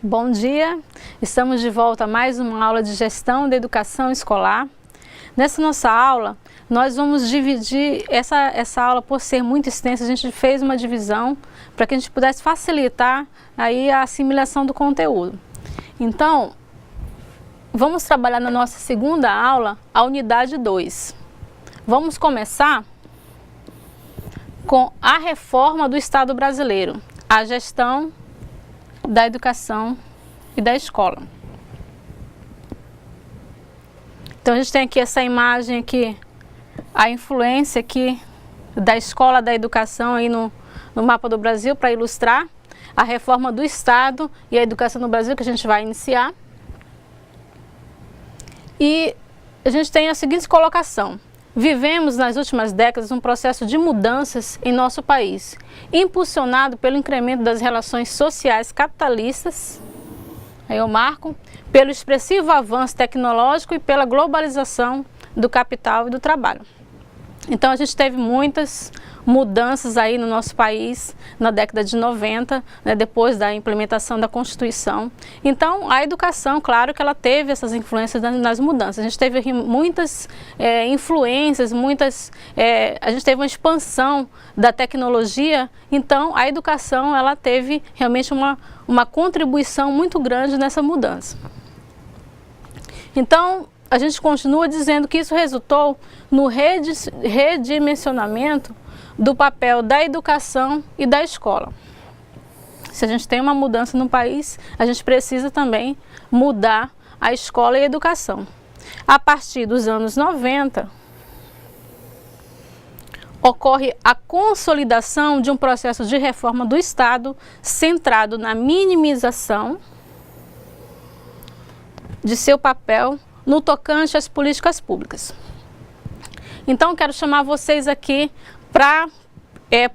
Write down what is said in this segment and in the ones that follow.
Bom dia, estamos de volta a mais uma aula de gestão da educação escolar. Nessa nossa aula, nós vamos dividir essa aula, por ser muito extensa, a gente fez uma divisão para que a gente pudesse facilitar aí a assimilação do conteúdo. Então, vamos trabalhar na nossa segunda aula, a unidade 2. Vamos começar com a reforma do Estado brasileiro, a gestão da educação e da escola. Então a gente tem aqui essa imagem aqui, a influência aqui da escola, da educação aí no mapa do Brasil, para ilustrar a reforma do Estado e a educação no Brasil que a gente vai iniciar. E a gente tem a seguinte colocação: vivemos nas últimas décadas um processo de mudanças em nosso país, impulsionado pelo incremento das relações sociais capitalistas, aí eu marco, pelo expressivo avanço tecnológico e pela globalização do capital e do trabalho. Então a gente teve muitas mudanças aí no nosso país na década de 90, né, depois da implementação da Constituição. Então a educação, claro que ela teve essas influências nas mudanças. A gente teve aqui muitas influências, a gente teve uma expansão da tecnologia. Então a educação ela teve realmente uma contribuição muito grande nessa mudança. Então a gente continua dizendo que isso resultou no redimensionamento do papel da educação e da escola. Se a gente tem uma mudança no país, a gente precisa também mudar a escola e a educação. A partir dos anos 90, ocorre a consolidação de um processo de reforma do Estado centrado na minimização de seu papel no tocante às políticas públicas. Então, quero chamar vocês aqui para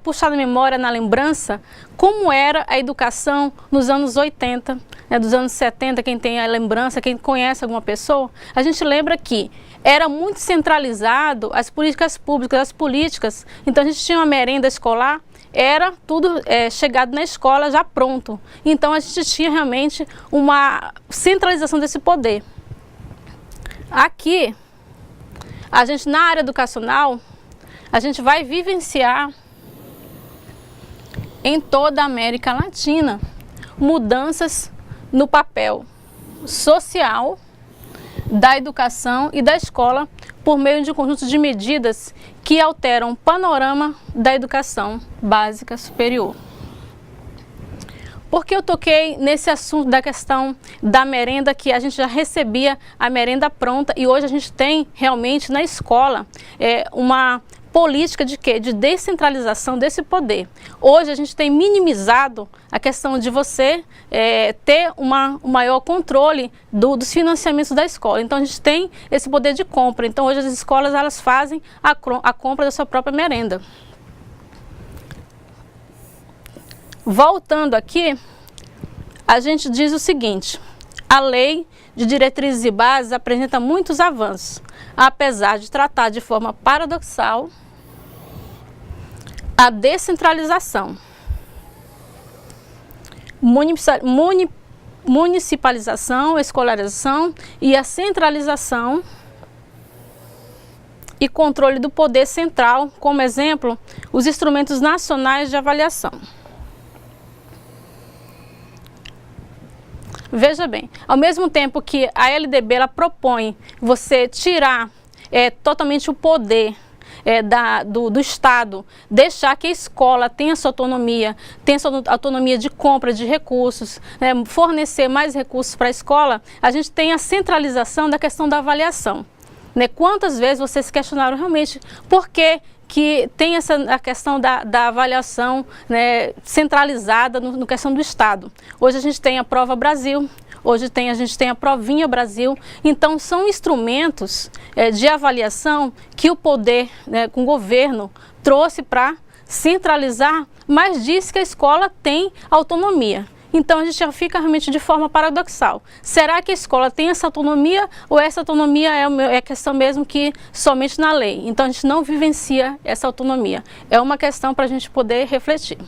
puxar na memória, na lembrança, como era a educação nos anos 80, dos anos 70, quem tem a lembrança, quem conhece alguma pessoa, a gente lembra que era muito centralizado as políticas públicas, as políticas. Então a gente tinha uma merenda escolar, era tudo chegado na escola já pronto. Então a gente tinha realmente uma centralização desse poder. Aqui, a gente na área educacional, a gente vai vivenciar em toda a América Latina mudanças no papel social da educação e da escola por meio de um conjunto de medidas que alteram o panorama da educação básica superior. Por que eu toquei nesse assunto da questão da merenda, que a gente já recebia a merenda pronta e hoje a gente tem realmente na escola uma política de quê? De descentralização desse poder. Hoje a gente tem minimizado a questão de você ter um maior controle dos financiamentos da escola. Então a gente tem esse poder de compra. Então hoje as escolas elas fazem a compra da sua própria merenda. Voltando aqui, a gente diz o seguinte: a Lei de Diretrizes e Bases apresenta muitos avanços, apesar de tratar de forma paradoxal a descentralização, municipalização, escolarização e a centralização e controle do poder central, como exemplo, os instrumentos nacionais de avaliação. Veja bem, ao mesmo tempo que a LDB ela propõe você tirar totalmente o poder do Estado, deixar que a escola tenha sua autonomia de compra de recursos, fornecer mais recursos para a escola, a gente tem a centralização da questão da avaliação. Quantas vezes vocês se questionaram realmente por que tem a questão da avaliação centralizada no questão do Estado? Hoje a gente tem a Prova Brasil, hoje a gente tem a Provinha Brasil. Então são instrumentos de avaliação que o poder, com o governo, trouxe para centralizar, mas diz que a escola tem autonomia. Então a gente já fica realmente de forma paradoxal. Será que a escola tem essa autonomia ou essa autonomia é questão mesmo que somente na lei? Então a gente não vivencia essa autonomia. É uma questão para a gente poder refletir.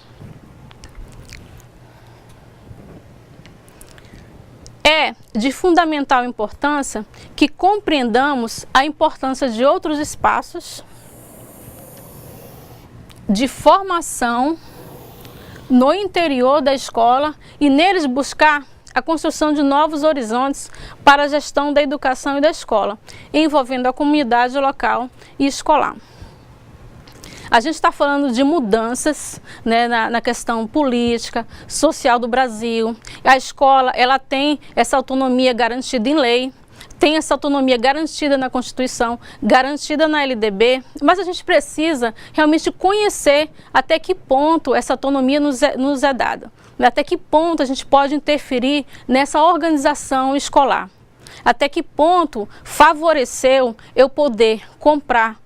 é de fundamental importância que compreendamos a importância de outros espaços de formação no interior da escola e neles buscar a construção de novos horizontes para a gestão da educação e da escola, envolvendo a comunidade local e escolar. A gente está falando de mudanças, né, na questão política, social do Brasil. A escola, ela tem essa autonomia garantida em lei, tem essa autonomia garantida na Constituição, garantida na LDB, mas a gente precisa realmente conhecer até que ponto essa autonomia nos é dada, até que ponto a gente pode interferir nessa organização escolar, até que ponto favoreceu eu poder comprar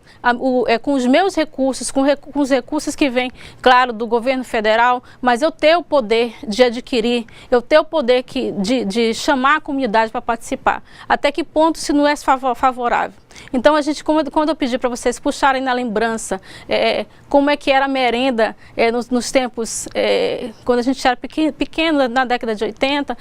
com os meus recursos, com os recursos que vêm, claro, do governo federal, mas eu ter o poder de adquirir, eu ter o poder de chamar a comunidade para participar. Até que ponto isso não é favorável? Então, a gente, quando eu pedi para vocês puxarem na lembrança como é que era a merenda nos tempos, quando a gente era pequeno, na década de 80,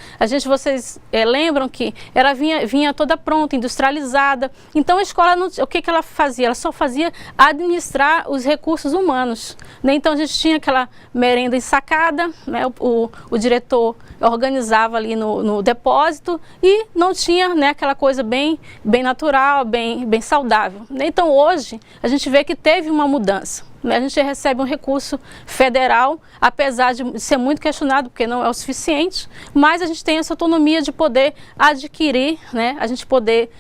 vocês lembram que ela vinha toda pronta, industrializada. Então, a escola, o que ela fazia? Ela só fazia administrar os recursos humanos, né? Então, a gente tinha aquela merenda ensacada, né? O diretor organizava ali no depósito e não tinha, né, aquela coisa bem natural, bem saudável. Então, hoje, a gente vê que teve uma mudança. A gente recebe um recurso federal, apesar de ser muito questionado, porque não é o suficiente, mas a gente tem essa autonomia de poder adquirir, né? A gente poder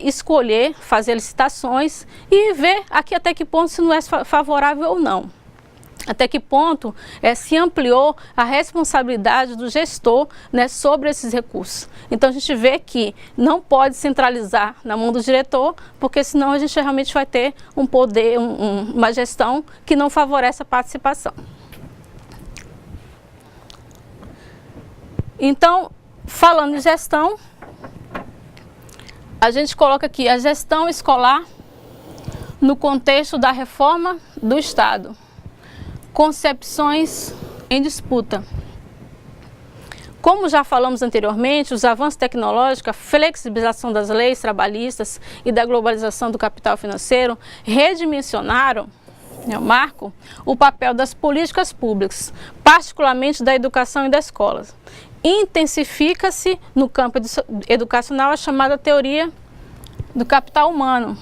escolher, fazer licitações e ver aqui até que ponto se não é favorável ou não. Até que ponto se ampliou a responsabilidade do gestor, né, sobre esses recursos. Então, a gente vê que não pode centralizar na mão do diretor, porque senão a gente realmente vai ter um poder, uma gestão que não favorece a participação. Então, falando em gestão, a gente coloca aqui a gestão escolar no contexto da reforma do Estado. Concepções em disputa. Como já falamos anteriormente, os avanços tecnológicos, a flexibilização das leis trabalhistas e da globalização do capital financeiro redimensionaram, Marco, o papel das políticas públicas, particularmente da educação e da escola. Intensifica-se no campo educacional a chamada teoria do capital humano.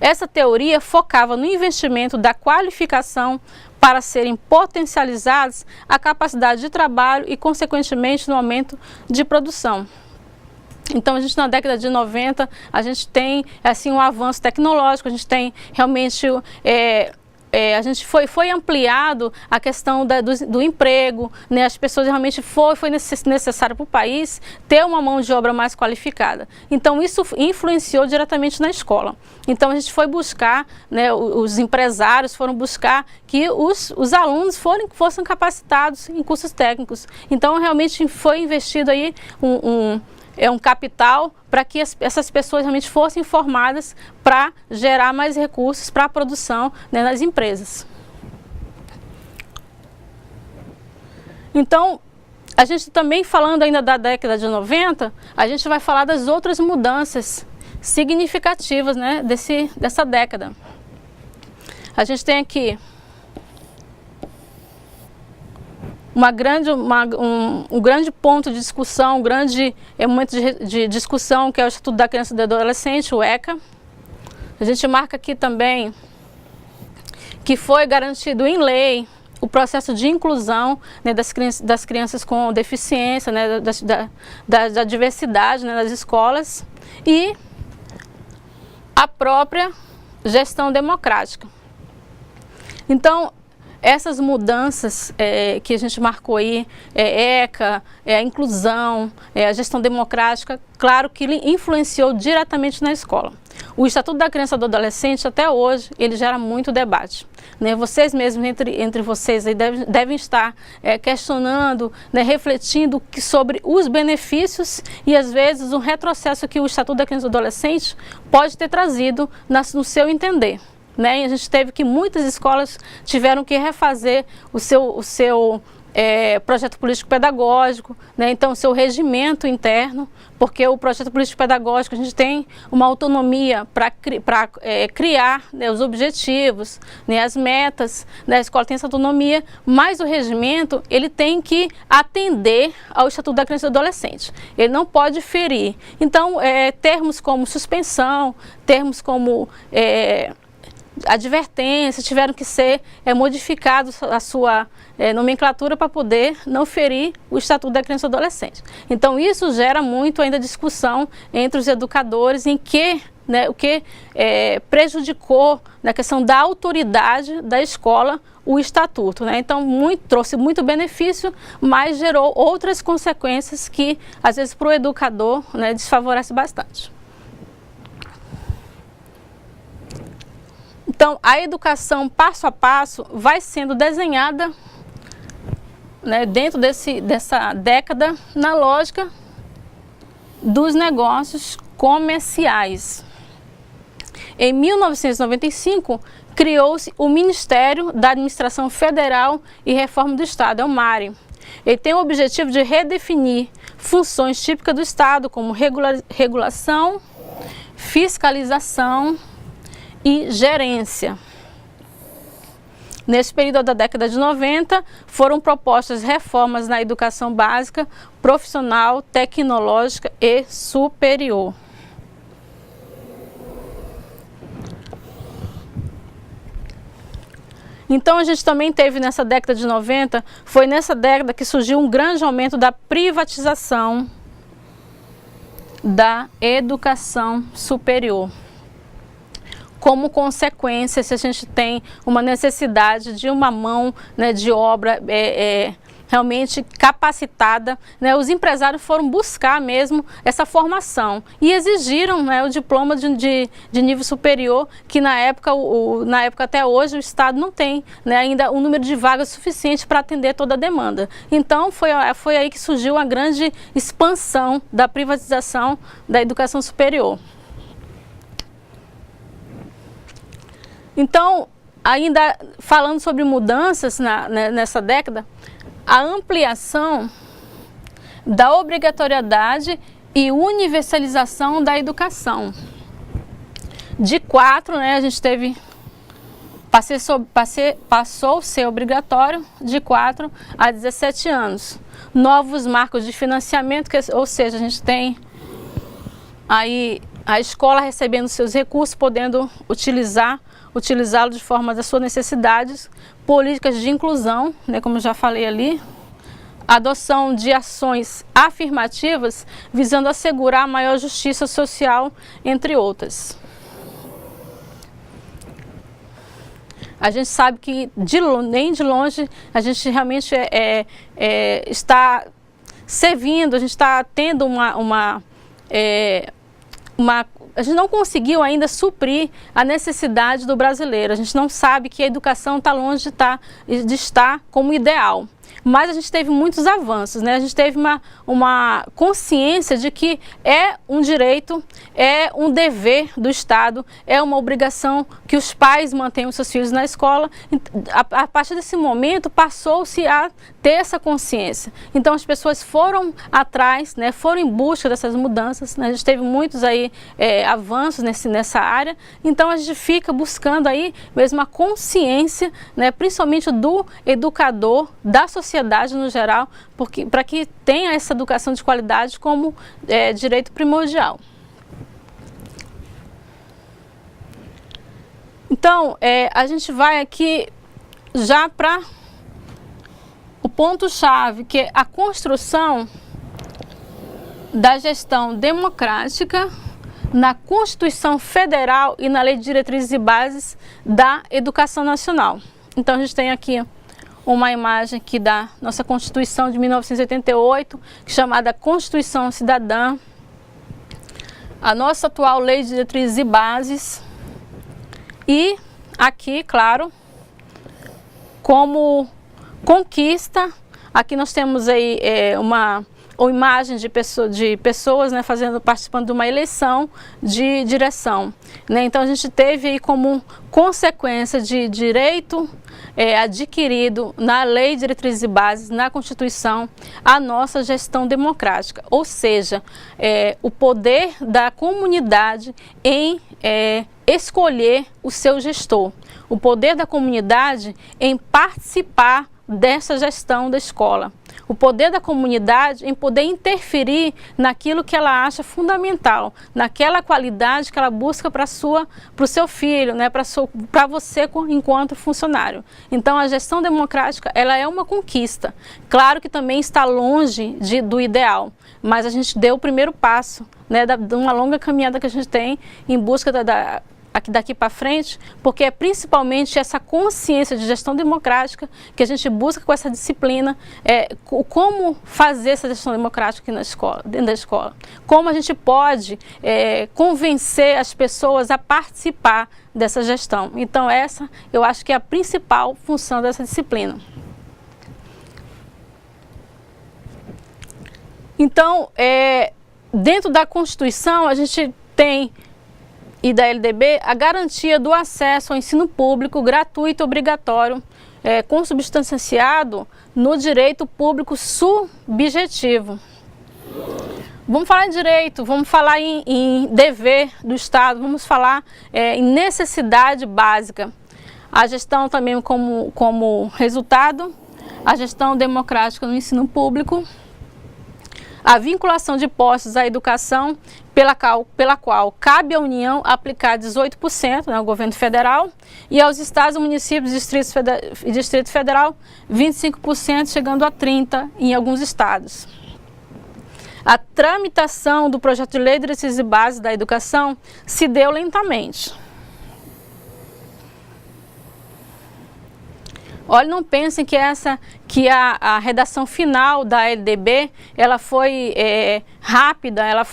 Essa teoria focava no investimento da qualificação para serem potencializadas a capacidade de trabalho e, consequentemente, no aumento de produção. Então, a gente na década de 90, a gente tem assim um avanço tecnológico, a gente tem realmente a gente foi ampliado a questão do emprego, né? As pessoas realmente foi necessário para o país ter uma mão de obra mais qualificada. Então, isso influenciou diretamente na escola. Então, a gente foi buscar, né, os empresários foram buscar que os alunos fossem capacitados em cursos técnicos. Então, realmente foi investido aí um capital para que essas pessoas realmente fossem formadas para gerar mais recursos para a produção, né, nas empresas. Então, a gente também falando ainda da década de 90, a gente vai falar das outras mudanças significativas, né, dessa década. A gente tem aqui um grande ponto de discussão, um grande momento de discussão, que é o Estatuto da Criança e do Adolescente, o ECA. A gente marca aqui também que foi garantido em lei o processo de inclusão, né, das crianças com deficiência, né, da diversidade, né, nas escolas, e a própria gestão democrática. Então, essas mudanças que a gente marcou aí, ECA, a inclusão, a gestão democrática, claro que ele influenciou diretamente na escola. O Estatuto da Criança e do Adolescente, até hoje, ele gera muito debate, né? Vocês mesmos, entre vocês, aí devem estar questionando, né, refletindo sobre os benefícios e, às vezes, o retrocesso que o Estatuto da Criança e do Adolescente pode ter trazido no seu entender. Né? E a gente teve que muitas escolas tiveram que refazer o seu projeto político-pedagógico, né? Então seu regimento interno, porque o projeto político-pedagógico a gente tem uma autonomia para criar, né, os objetivos, né, as metas, né, a escola tem essa autonomia, mas o regimento ele tem que atender ao Estatuto da Criança e do Adolescente, ele não pode ferir. Então termos como suspensão, termos como advertência tiveram que ser modificados a sua nomenclatura para poder não ferir o Estatuto da Criança e do Adolescente. Então isso gera muito ainda discussão entre os educadores em que, né, o que prejudicou na questão da autoridade da escola o Estatuto, né? Então trouxe muito benefício, mas gerou outras consequências que às vezes para o educador, né, desfavorece bastante. Então, a educação passo a passo vai sendo desenhada, né, dentro dessa década na lógica dos negócios comerciais. Em 1995, criou-se o Ministério da Administração Federal e Reforma do Estado, é o MARE. Ele tem o objetivo de redefinir funções típicas do Estado, como regulação, fiscalização e gerência. Nesse período da década de 90, foram propostas reformas na educação básica, profissional, tecnológica e superior. Então a gente também teve nessa década de 90, foi nessa década que surgiu um grande aumento da privatização da educação superior. Como consequência, se a gente tem uma necessidade de uma mão, né, de obra realmente capacitada, né, os empresários foram buscar mesmo essa formação e exigiram, né, o diploma de nível superior, que na época até hoje o Estado não tem, né, ainda um número de vagas suficiente para atender toda a demanda. Então foi aí que surgiu a grande expansão da privatização da educação superior. Então, ainda falando sobre mudanças nessa década, a ampliação da obrigatoriedade e universalização da educação. De 4, né, a gente teve, passou a ser obrigatório de 4 a 17 anos. Novos marcos de financiamento, ou seja, a gente tem aí a escola recebendo seus recursos, podendo utilizá-lo de forma das suas necessidades, políticas de inclusão, né, como eu já falei ali, adoção de ações afirmativas visando assegurar maior justiça social, entre outras. A gente sabe que nem de longe a gente realmente está servindo, a gente está tendo a gente não conseguiu ainda suprir a necessidade do brasileiro. A gente não sabe que a educação está longe de estar como ideal. Mas a gente teve muitos avanços, né? A gente teve uma consciência de que é um direito, é um dever do Estado, é uma obrigação que os pais mantenham seus filhos na escola. A partir desse momento passou-se a ter essa consciência. Então as pessoas foram atrás, né? Foram em busca dessas mudanças, né? A gente teve muitos aí avanços nessa área. Então a gente fica buscando aí mesmo a consciência, né? Principalmente do educador, da sociedade no geral, para que tenha essa educação de qualidade como direito primordial. Então, a gente vai aqui já para o ponto-chave, que é a construção da gestão democrática na Constituição Federal e na Lei de Diretrizes e Bases da Educação Nacional. Então, a gente tem aqui uma imagem aqui da nossa Constituição de 1988, chamada Constituição Cidadã, a nossa atual Lei de Diretrizes e Bases, e aqui, claro, como conquista, aqui nós temos aí uma ou imagem de pessoas, né, participando de uma eleição de direção, né? Então a gente teve aí como consequência de direito adquirido na Lei de Diretrizes e Bases, na Constituição, a nossa gestão democrática, ou seja, o poder da comunidade em escolher o seu gestor, o poder da comunidade em participar dessa gestão da escola, o poder da comunidade em poder interferir naquilo que ela acha fundamental, naquela qualidade que ela busca para o seu filho, né, para você enquanto funcionário. Então a gestão democrática, ela é uma conquista. Claro que também está longe do ideal, mas a gente deu o primeiro passo, né, de uma longa caminhada que a gente tem em busca daqui para frente, porque é principalmente essa consciência de gestão democrática que a gente busca com essa disciplina, como fazer essa gestão democrática aqui na escola, dentro da escola. Como a gente pode convencer as pessoas a participar dessa gestão. Então essa, eu acho que é a principal função dessa disciplina. Então, dentro da Constituição, a gente tem e da LDB a garantia do acesso ao ensino público gratuito e obrigatório, consubstanciado no direito público subjetivo. Vamos falar em direito, vamos falar em dever do Estado, vamos falar em necessidade básica. A gestão também como resultado, a gestão democrática no ensino público, a vinculação de postos à educação, pela qual cabe à União aplicar 18%, né, ao governo federal, e aos estados, municípios e Distrito Federal 25%, chegando a 30% em alguns estados. A tramitação do projeto de lei de diretrizes e bases da educação se deu lentamente. Olha, não pensem que a redação final da LDB ela foi rápida, ela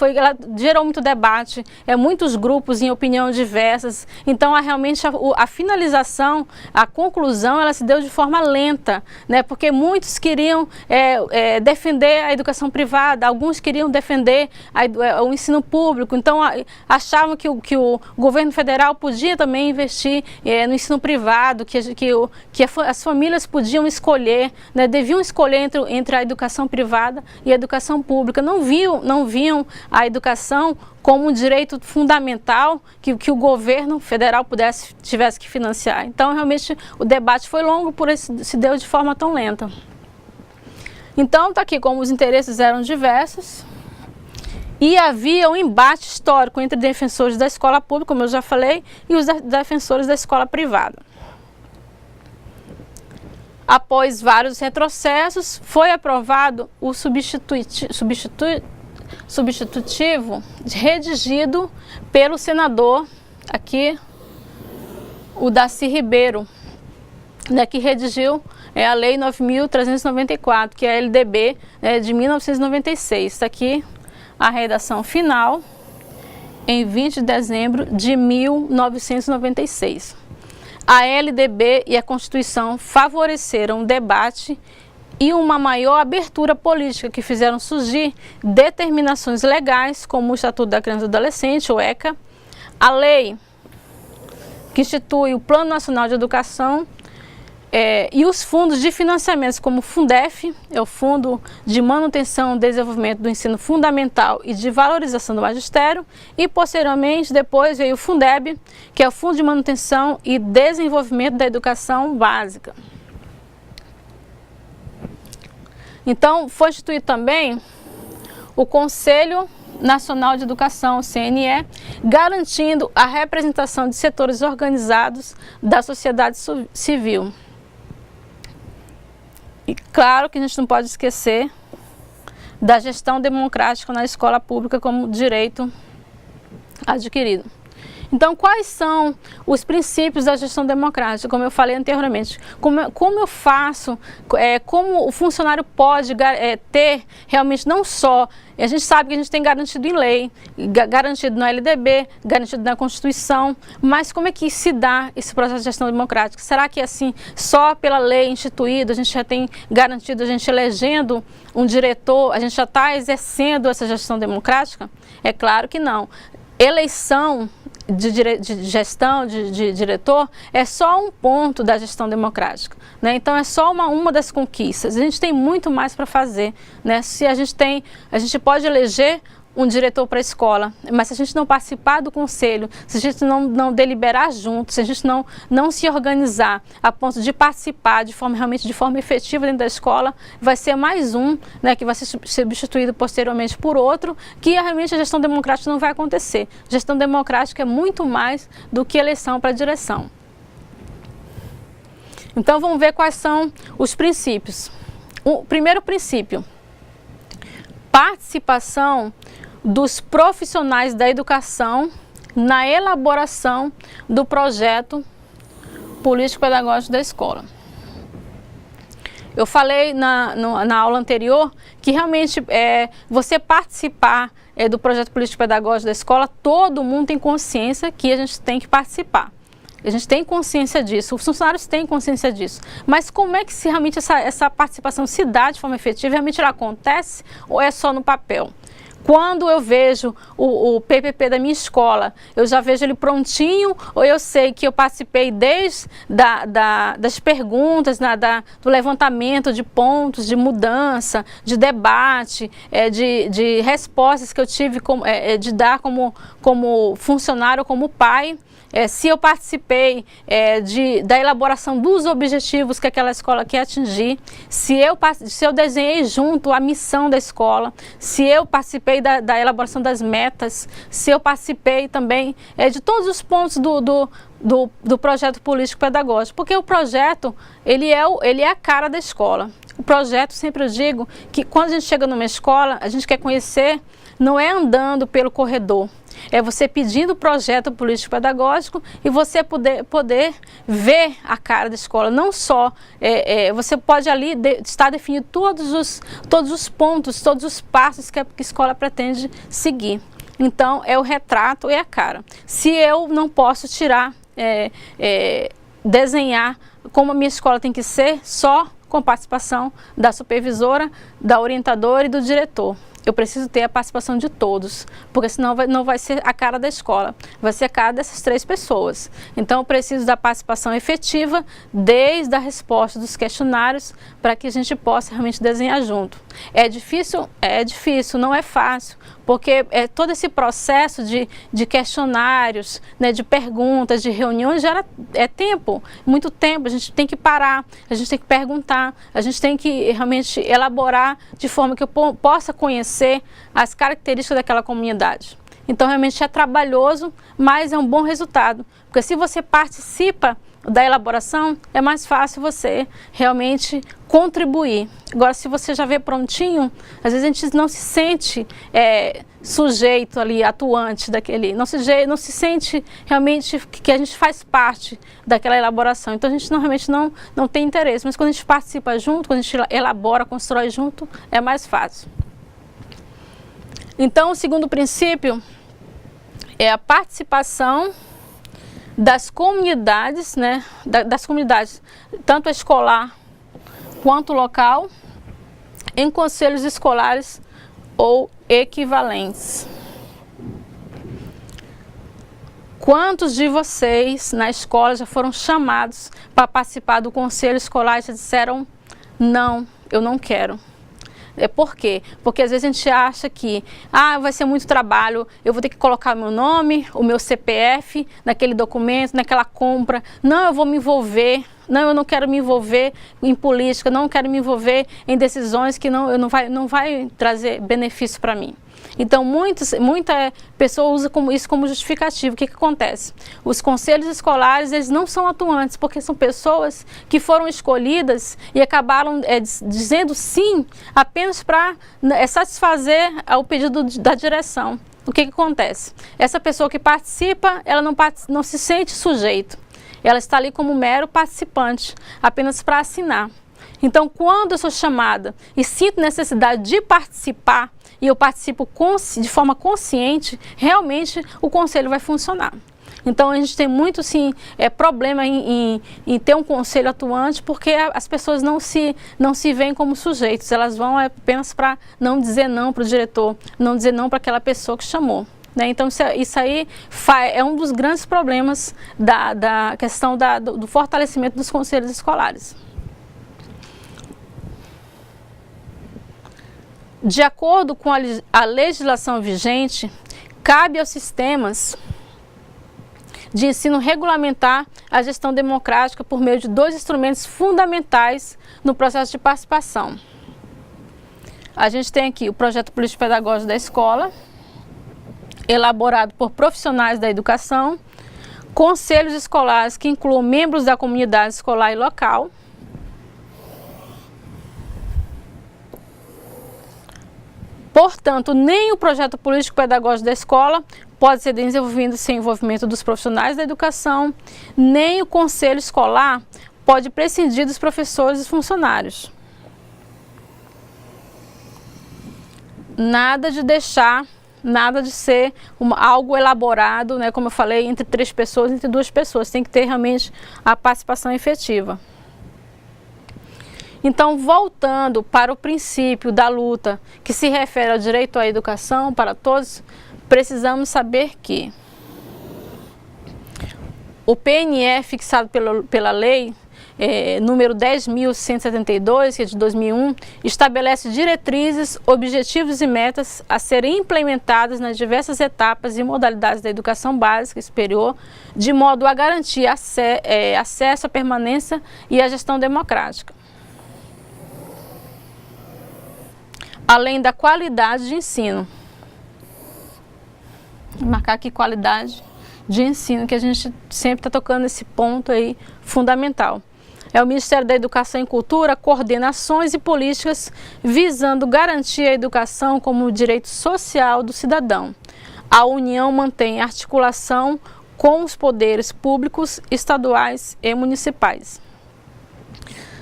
gerou muito debate, muitos grupos em opinião diversas. Então, realmente a finalização, a conclusão, ela se deu de forma lenta, né? Porque muitos queriam defender a educação privada, alguns queriam defender o ensino público. Então, achavam que o governo federal podia também investir no ensino privado, que as famílias podiam escolher, né, deviam escolher entre a educação privada e a educação pública. Não viam a educação como um direito fundamental que o governo federal tivesse que financiar. Então, realmente, o debate foi longo, por isso se deu de forma tão lenta. Então, está aqui como os interesses eram diversos e havia um embate histórico entre defensores da escola pública, como eu já falei, e os defensores da escola privada. Após vários retrocessos, foi aprovado o substitutivo redigido pelo senador, aqui, o Darcy Ribeiro, né, que redigiu a Lei 9.394, que é a LDB de 1996. Está aqui a redação final, em 20 de dezembro de 1996. A LDB e a Constituição favoreceram o debate e uma maior abertura política que fizeram surgir determinações legais, como o Estatuto da Criança e do Adolescente, o ECA, a lei que institui o Plano Nacional de Educação e os fundos de financiamento, como o Fundef, é o Fundo de Manutenção e Desenvolvimento do Ensino Fundamental e de Valorização do Magistério, e posteriormente, depois veio o Fundeb, que é o Fundo de Manutenção e Desenvolvimento da Educação Básica. Então, foi instituído também o Conselho Nacional de Educação, o CNE, garantindo a representação de setores organizados da sociedade civil. E claro que a gente não pode esquecer da gestão democrática na escola pública como direito adquirido. Então, quais são os princípios da gestão democrática? Como eu falei anteriormente, como eu faço, como o funcionário pode ter realmente não só, a gente sabe que a gente tem garantido em lei, garantido na LDB, garantido na Constituição, mas como é que se dá esse processo de gestão democrática? Será que assim, só pela lei instituída, a gente já tem garantido, a gente elegendo um diretor, a gente já está exercendo essa gestão democrática? É claro que não. Eleição de gestão, de diretor, é só um ponto da gestão democrática, né? Então é só uma das conquistas. A gente tem muito mais para fazer, né? Se a gente pode eleger um diretor para a escola, mas se a gente não participar do conselho, se a gente não deliberar junto, se a gente não se organizar a ponto de participar realmente de forma efetiva dentro da escola, vai ser mais um, né, que vai ser substituído posteriormente por outro, que realmente a gestão democrática não vai acontecer. Gestão democrática é muito mais do que eleição para direção. Então vamos ver quais são os princípios. O primeiro princípio: participação dos profissionais da educação na elaboração do projeto político-pedagógico da escola. Eu falei na aula anterior que realmente você participar do projeto político-pedagógico da escola, todo mundo tem consciência que a gente tem que participar. A gente tem consciência disso, os funcionários têm consciência disso. Mas como é que realmente essa participação se dá de forma efetiva? Realmente ela acontece ou é só no papel? Quando eu vejo o PPP da minha escola, eu já vejo ele prontinho, ou eu sei que eu participei desde das perguntas, do levantamento de pontos, de mudança, de debate, de respostas que eu tive de dar como funcionário, como pai. Se eu participei da elaboração dos objetivos que aquela escola quer atingir, se eu desenhei junto a missão da escola, se eu participei da elaboração das metas, se eu participei também de todos os pontos do projeto político-pedagógico, porque o projeto ele é a cara da escola. O projeto, sempre eu digo que quando a gente chega numa escola, a gente quer conhecer, não é andando pelo corredor, é você pedindo o projeto político-pedagógico e você poder ver a cara da escola. Não só, você pode ali estar definindo todos os pontos, todos os passos que a escola pretende seguir. Então, é o retrato e a cara. Se eu não posso desenhar como a minha escola tem que ser, só com participação da supervisora, da orientadora e do diretor. Eu preciso ter a participação de todos, porque senão não vai ser a cara da escola, vai ser a cara dessas 3 pessoas. Então eu preciso da participação efetiva desde a resposta dos questionários para que a gente possa realmente desenhar junto. É difícil? É difícil, não é fácil, porque todo esse processo de questionários, né, de perguntas, de reuniões, gera tempo, muito tempo. A gente tem que parar, a gente tem que perguntar, a gente tem que realmente elaborar de forma que eu possa conhecer as características daquela comunidade. Então realmente é trabalhoso, mas é um bom resultado, porque se você participa da elaboração, é mais fácil você realmente contribuir. Agora, se você já vê prontinho, às vezes a gente não se sente sujeito ali, atuante daquele, não se sente realmente que a gente faz parte daquela elaboração. Então a gente realmente não tem interesse, mas quando a gente participa junto, quando a gente elabora, constrói junto, é mais fácil. Então, o segundo princípio é a participação das comunidades, né, das comunidades, tanto escolar quanto local, em conselhos escolares ou equivalentes. Quantos de vocês na escola já foram chamados para participar do conselho escolar e já disseram, não, eu não quero? Por quê? Porque às vezes a gente acha que vai ser muito trabalho, eu vou ter que colocar meu nome, o meu CPF naquele documento, naquela compra. Não, eu vou me envolver. Não, eu não quero me envolver em política, não quero me envolver em decisões que não vai trazer benefício para mim. Então, muita pessoa usa isso como justificativo. O que acontece? Os conselhos escolares, eles não são atuantes, porque são pessoas que foram escolhidas e acabaram dizendo sim apenas para satisfazer o pedido da direção. o que acontece? Essa pessoa que participa, ela não se sente sujeito. Ela está ali como mero participante, apenas para assinar. Então, quando eu sou chamada e sinto necessidade de participar, e eu participo de forma consciente, realmente o conselho vai funcionar. Então, a gente tem muito, sim, problema em ter um conselho atuante, porque as pessoas não se veem como sujeitos, elas vão apenas para não dizer não para o diretor, não dizer não para aquela pessoa que chamou. Né? Então, isso aí é um dos grandes problemas da questão do fortalecimento dos conselhos escolares. De acordo com a legislação vigente, cabe aos sistemas de ensino regulamentar a gestão democrática por meio de 2 instrumentos fundamentais no processo de participação. A gente tem aqui o projeto político-pedagógico da escola, elaborado por profissionais da educação, conselhos escolares que incluam membros da comunidade escolar e local, portanto, nem o projeto político-pedagógico da escola pode ser desenvolvido sem envolvimento dos profissionais da educação, nem o conselho escolar pode prescindir dos professores e funcionários. Nada de ser algo elaborado, né, como eu falei, entre 3 pessoas, entre 2 pessoas. Tem que ter realmente a participação efetiva. Então, voltando para o princípio da luta que se refere ao direito à educação para todos, precisamos saber que o PNE, fixado pela lei número 10.172, que é de 2001, estabelece diretrizes, objetivos e metas a serem implementadas nas diversas etapas e modalidades da educação básica e superior, de modo a garantir acesso à permanência e à gestão democrática, além da qualidade de ensino. Vou marcar aqui qualidade de ensino, que a gente sempre está tocando nesse ponto aí fundamental. O Ministério da Educação e Cultura coordena ações e políticas visando garantir a educação como direito social do cidadão. A União mantém articulação com os poderes públicos, estaduais e municipais.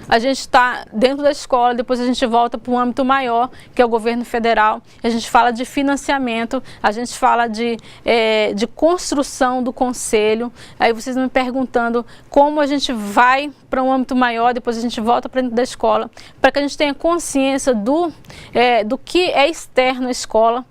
A gente está dentro da escola, depois a gente volta para um âmbito maior, que é o governo federal. A gente fala de financiamento, a gente fala de construção do conselho. Aí vocês me perguntando como a gente vai para um âmbito maior, depois a gente volta para dentro da escola, para que a gente tenha consciência do que é externo à escola,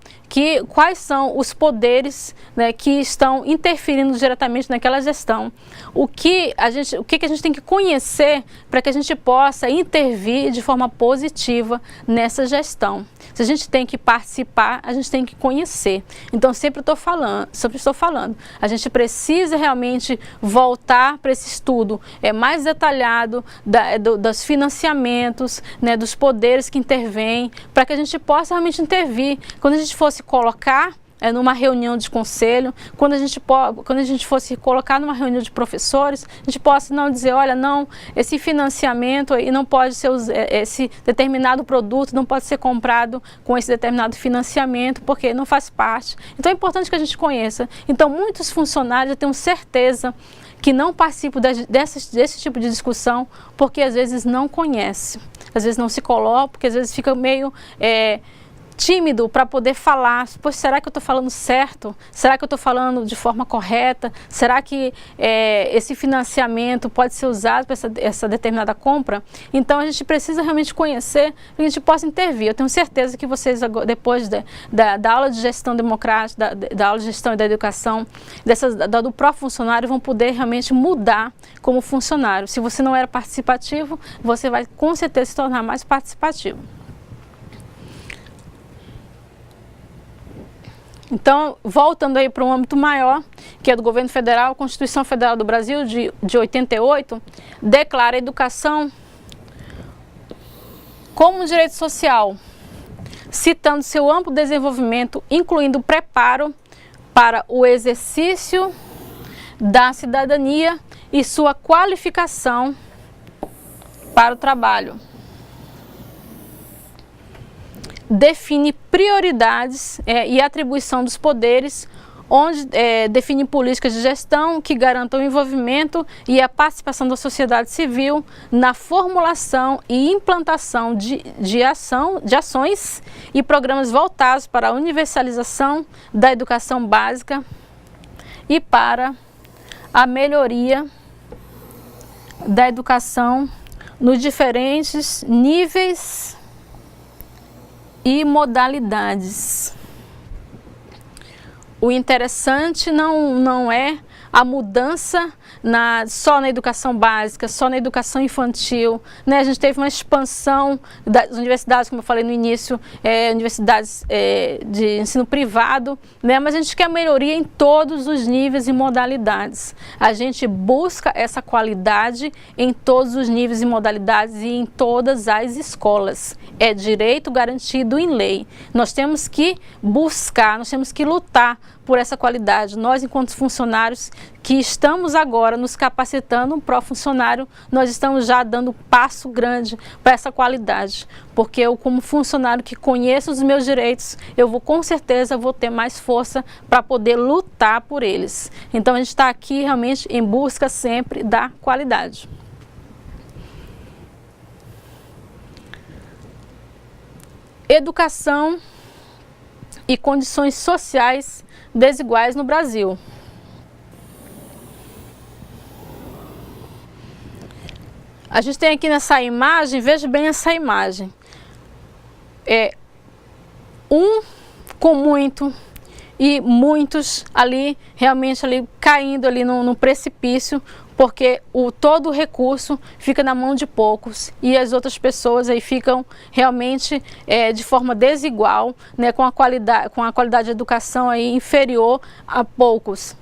quais são os poderes, né, que estão interferindo diretamente naquela gestão. O que a gente tem que conhecer para que a gente possa intervir de forma positiva nessa gestão. Se a gente tem que participar, a gente tem que conhecer. Então, sempre estou falando, a gente precisa realmente voltar para esse estudo mais detalhado dos financiamentos, né, dos poderes que intervêm, para que a gente possa realmente intervir. Quando a gente fosse colocar numa reunião de conselho, quando a gente fosse colocar numa reunião de professores, a gente possa não dizer, olha, não, esse financiamento aí não pode ser, esse determinado produto não pode ser comprado com esse determinado financiamento, porque não faz parte. Então é importante que a gente conheça. Então muitos funcionários, eu tenho certeza, que não participam desse tipo de discussão, porque às vezes não conhece, às vezes não se coloca, porque às vezes fica meio tímido para poder falar. Pois, será que eu estou falando certo? Será que eu estou falando de forma correta? Será que esse financiamento pode ser usado para essa determinada compra? Então a gente precisa realmente conhecer para que a gente possa intervir. Eu tenho certeza que vocês, depois da aula de gestão democrática, da aula de gestão e da educação, do próprio funcionário, vão poder realmente mudar como funcionário. Se você não era participativo, você vai com certeza se tornar mais participativo. Então, voltando aí para um âmbito maior, que é do governo federal, a Constituição Federal do Brasil, de 88, declara a educação como um direito social, citando seu amplo desenvolvimento, incluindo o preparo para o exercício da cidadania e sua qualificação para o trabalho. define prioridades e atribuição dos poderes, onde define políticas de gestão que garantam o envolvimento e a participação da sociedade civil na formulação e implantação de ações e programas voltados para a universalização da educação básica e para a melhoria da educação nos diferentes níveis e modalidades. O interessante não é a mudança só na educação básica, só na educação infantil, né? A gente teve uma expansão das universidades, como eu falei no início, universidades de ensino privado, né? Mas a gente quer melhoria em todos os níveis e modalidades. A gente busca essa qualidade em todos os níveis e modalidades e em todas as escolas. É direito garantido em lei. Nós temos que buscar, nós temos que lutar por essa qualidade. Nós, enquanto funcionários que estamos agora nos capacitando para o funcionário, nós estamos já dando um passo grande para essa qualidade, porque eu, como funcionário que conheço os meus direitos, com certeza vou ter mais força para poder lutar por eles. Então a gente está aqui realmente em busca sempre da qualidade. Educação e condições sociais desiguais no Brasil. A gente tem aqui nessa imagem, veja bem essa imagem. Com muito e muitos ali, realmente ali caindo ali no precipício, porque todo o recurso fica na mão de poucos e as outras pessoas aí ficam realmente de forma desigual, né, com a qualidade de educação aí inferior a poucos.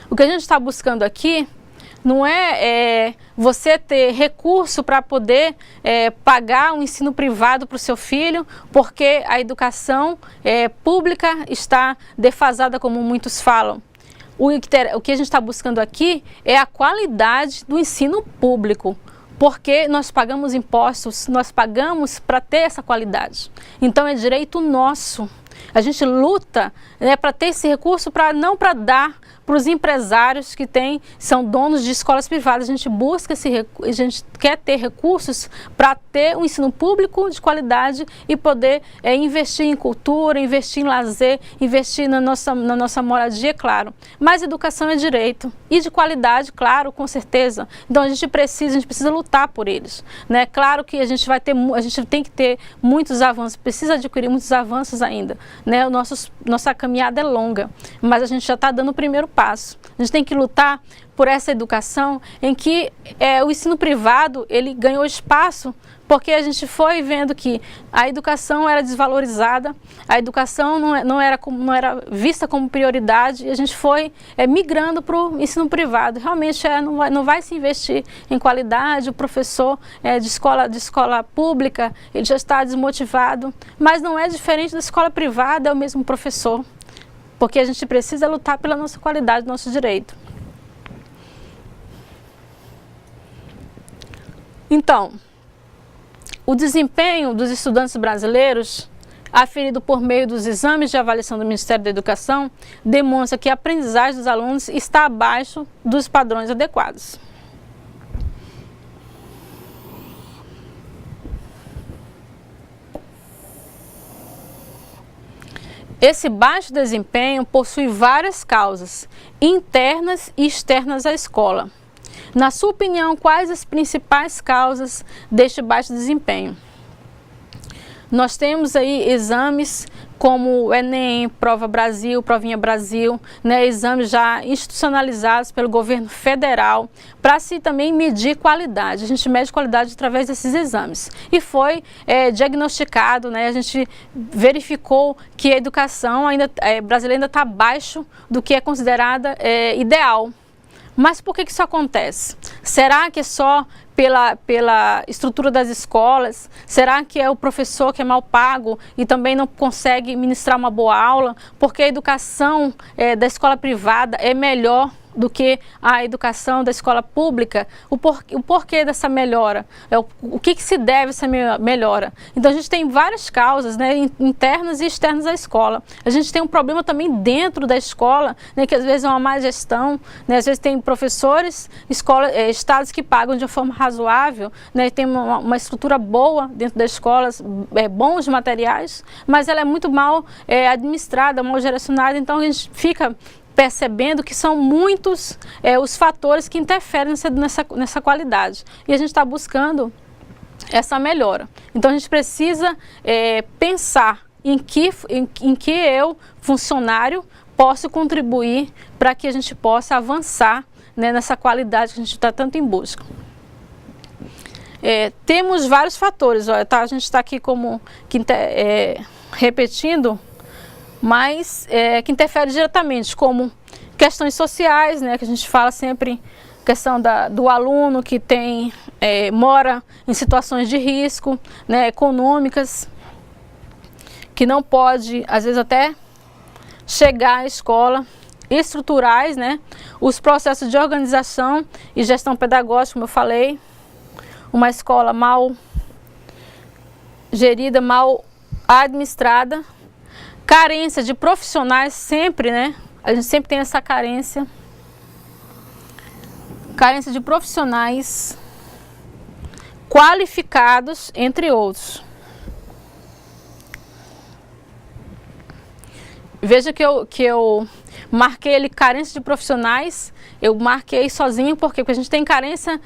O que a gente está buscando aqui não é você ter recurso para poder pagar um ensino privado para o seu filho, porque a educação pública está defasada, como muitos falam. O que a gente está buscando aqui é a qualidade do ensino público, porque nós pagamos impostos, nós pagamos para ter essa qualidade. Então é direito nosso. A gente luta, né, para ter esse recurso, não para dar para os empresários que são donos de escolas privadas. A gente busca a gente quer ter recursos para ter um ensino público de qualidade e poder investir em cultura, investir em lazer, investir na nossa moradia, claro. Mas educação é direito e de qualidade, claro, com certeza. Então a gente precisa lutar por eles, né? Claro que a gente tem que ter muitos avanços, precisa adquirir muitos avanços ainda, né? Nossa caminhada é longa, mas a gente já está dando o primeiro passo. A gente tem que lutar por essa educação em que o ensino privado ele ganhou espaço, porque a gente foi vendo que a educação era desvalorizada, a educação não era vista como prioridade, e a gente foi migrando para o ensino privado. Realmente não vai se investir em qualidade. O professor de escola pública ele já está desmotivado, mas não é diferente da escola privada, é o mesmo professor, porque a gente precisa lutar pela nossa qualidade, nosso direito. Então, o desempenho dos estudantes brasileiros, aferido por meio dos exames de avaliação do Ministério da Educação, demonstra que a aprendizagem dos alunos está abaixo dos padrões adequados. Esse baixo desempenho possui várias causas, internas e externas à escola. Na sua opinião, quais as principais causas deste baixo desempenho? Nós temos aí exames como o Enem, Prova Brasil, Provinha Brasil, né, exames já institucionalizados pelo governo federal para se também medir qualidade. A gente mede qualidade através desses exames. E foi diagnosticado, né, a gente verificou que a educação brasileira ainda está abaixo do que é considerada ideal. Mas por que isso acontece? Será que é só pela estrutura das escolas? Será que é o professor que é mal pago e também não consegue ministrar uma boa aula? Porque a educação da escola privada é melhor do que a educação da escola pública, o porquê dessa melhora, o que se deve essa melhora. Então a gente tem várias causas, né, internas e externas à escola. A gente tem um problema também dentro da escola, né, que às vezes é uma má gestão, né, às vezes tem professores, estados que pagam de uma forma razoável, né, tem uma estrutura boa dentro das escolas, bons materiais, mas ela é muito mal administrada, mal direcionada, então a gente fica percebendo que são muitos os fatores que interferem nessa qualidade. E a gente está buscando essa melhora. Então a gente precisa pensar em que eu, funcionário, posso contribuir para que a gente possa avançar, né, nessa qualidade que a gente está tanto em busca. Temos vários fatores, ó, tá? A gente está aqui repetindo, mas que interfere diretamente, como questões sociais, né, que a gente fala sempre, questão do aluno que mora em situações de risco, né, econômicas, que não pode, às vezes, até chegar à escola, estruturais, né, os processos de organização e gestão pedagógica, como eu falei, uma escola mal gerida, mal administrada, carência de profissionais sempre, né? A gente sempre tem essa carência de profissionais qualificados, entre outros. Veja que eu marquei ele carência de profissionais, eu marquei sozinho, porque a gente tem carência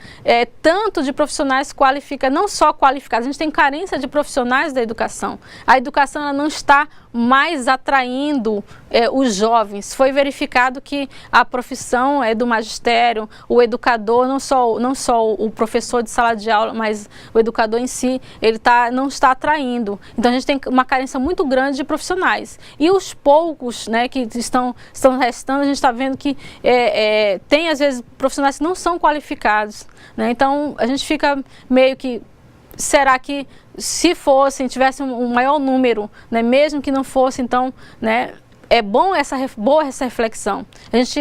tanto de profissionais qualificados, não só qualificados, a gente tem carência de profissionais da educação. A educação ela não está mais atraindo os jovens. Foi verificado que a profissão do magistério, o educador, não só o professor de sala de aula, mas o educador em si, ele não está atraindo. Então a gente tem uma carência muito grande de profissionais. E os poucos, né, que estão restando, a gente está vendo que tem às vezes profissionais que não são qualificados, né? Então a gente fica meio que, será que se tivesse um maior número, né, mesmo que não fosse, então, né, boa essa reflexão. A gente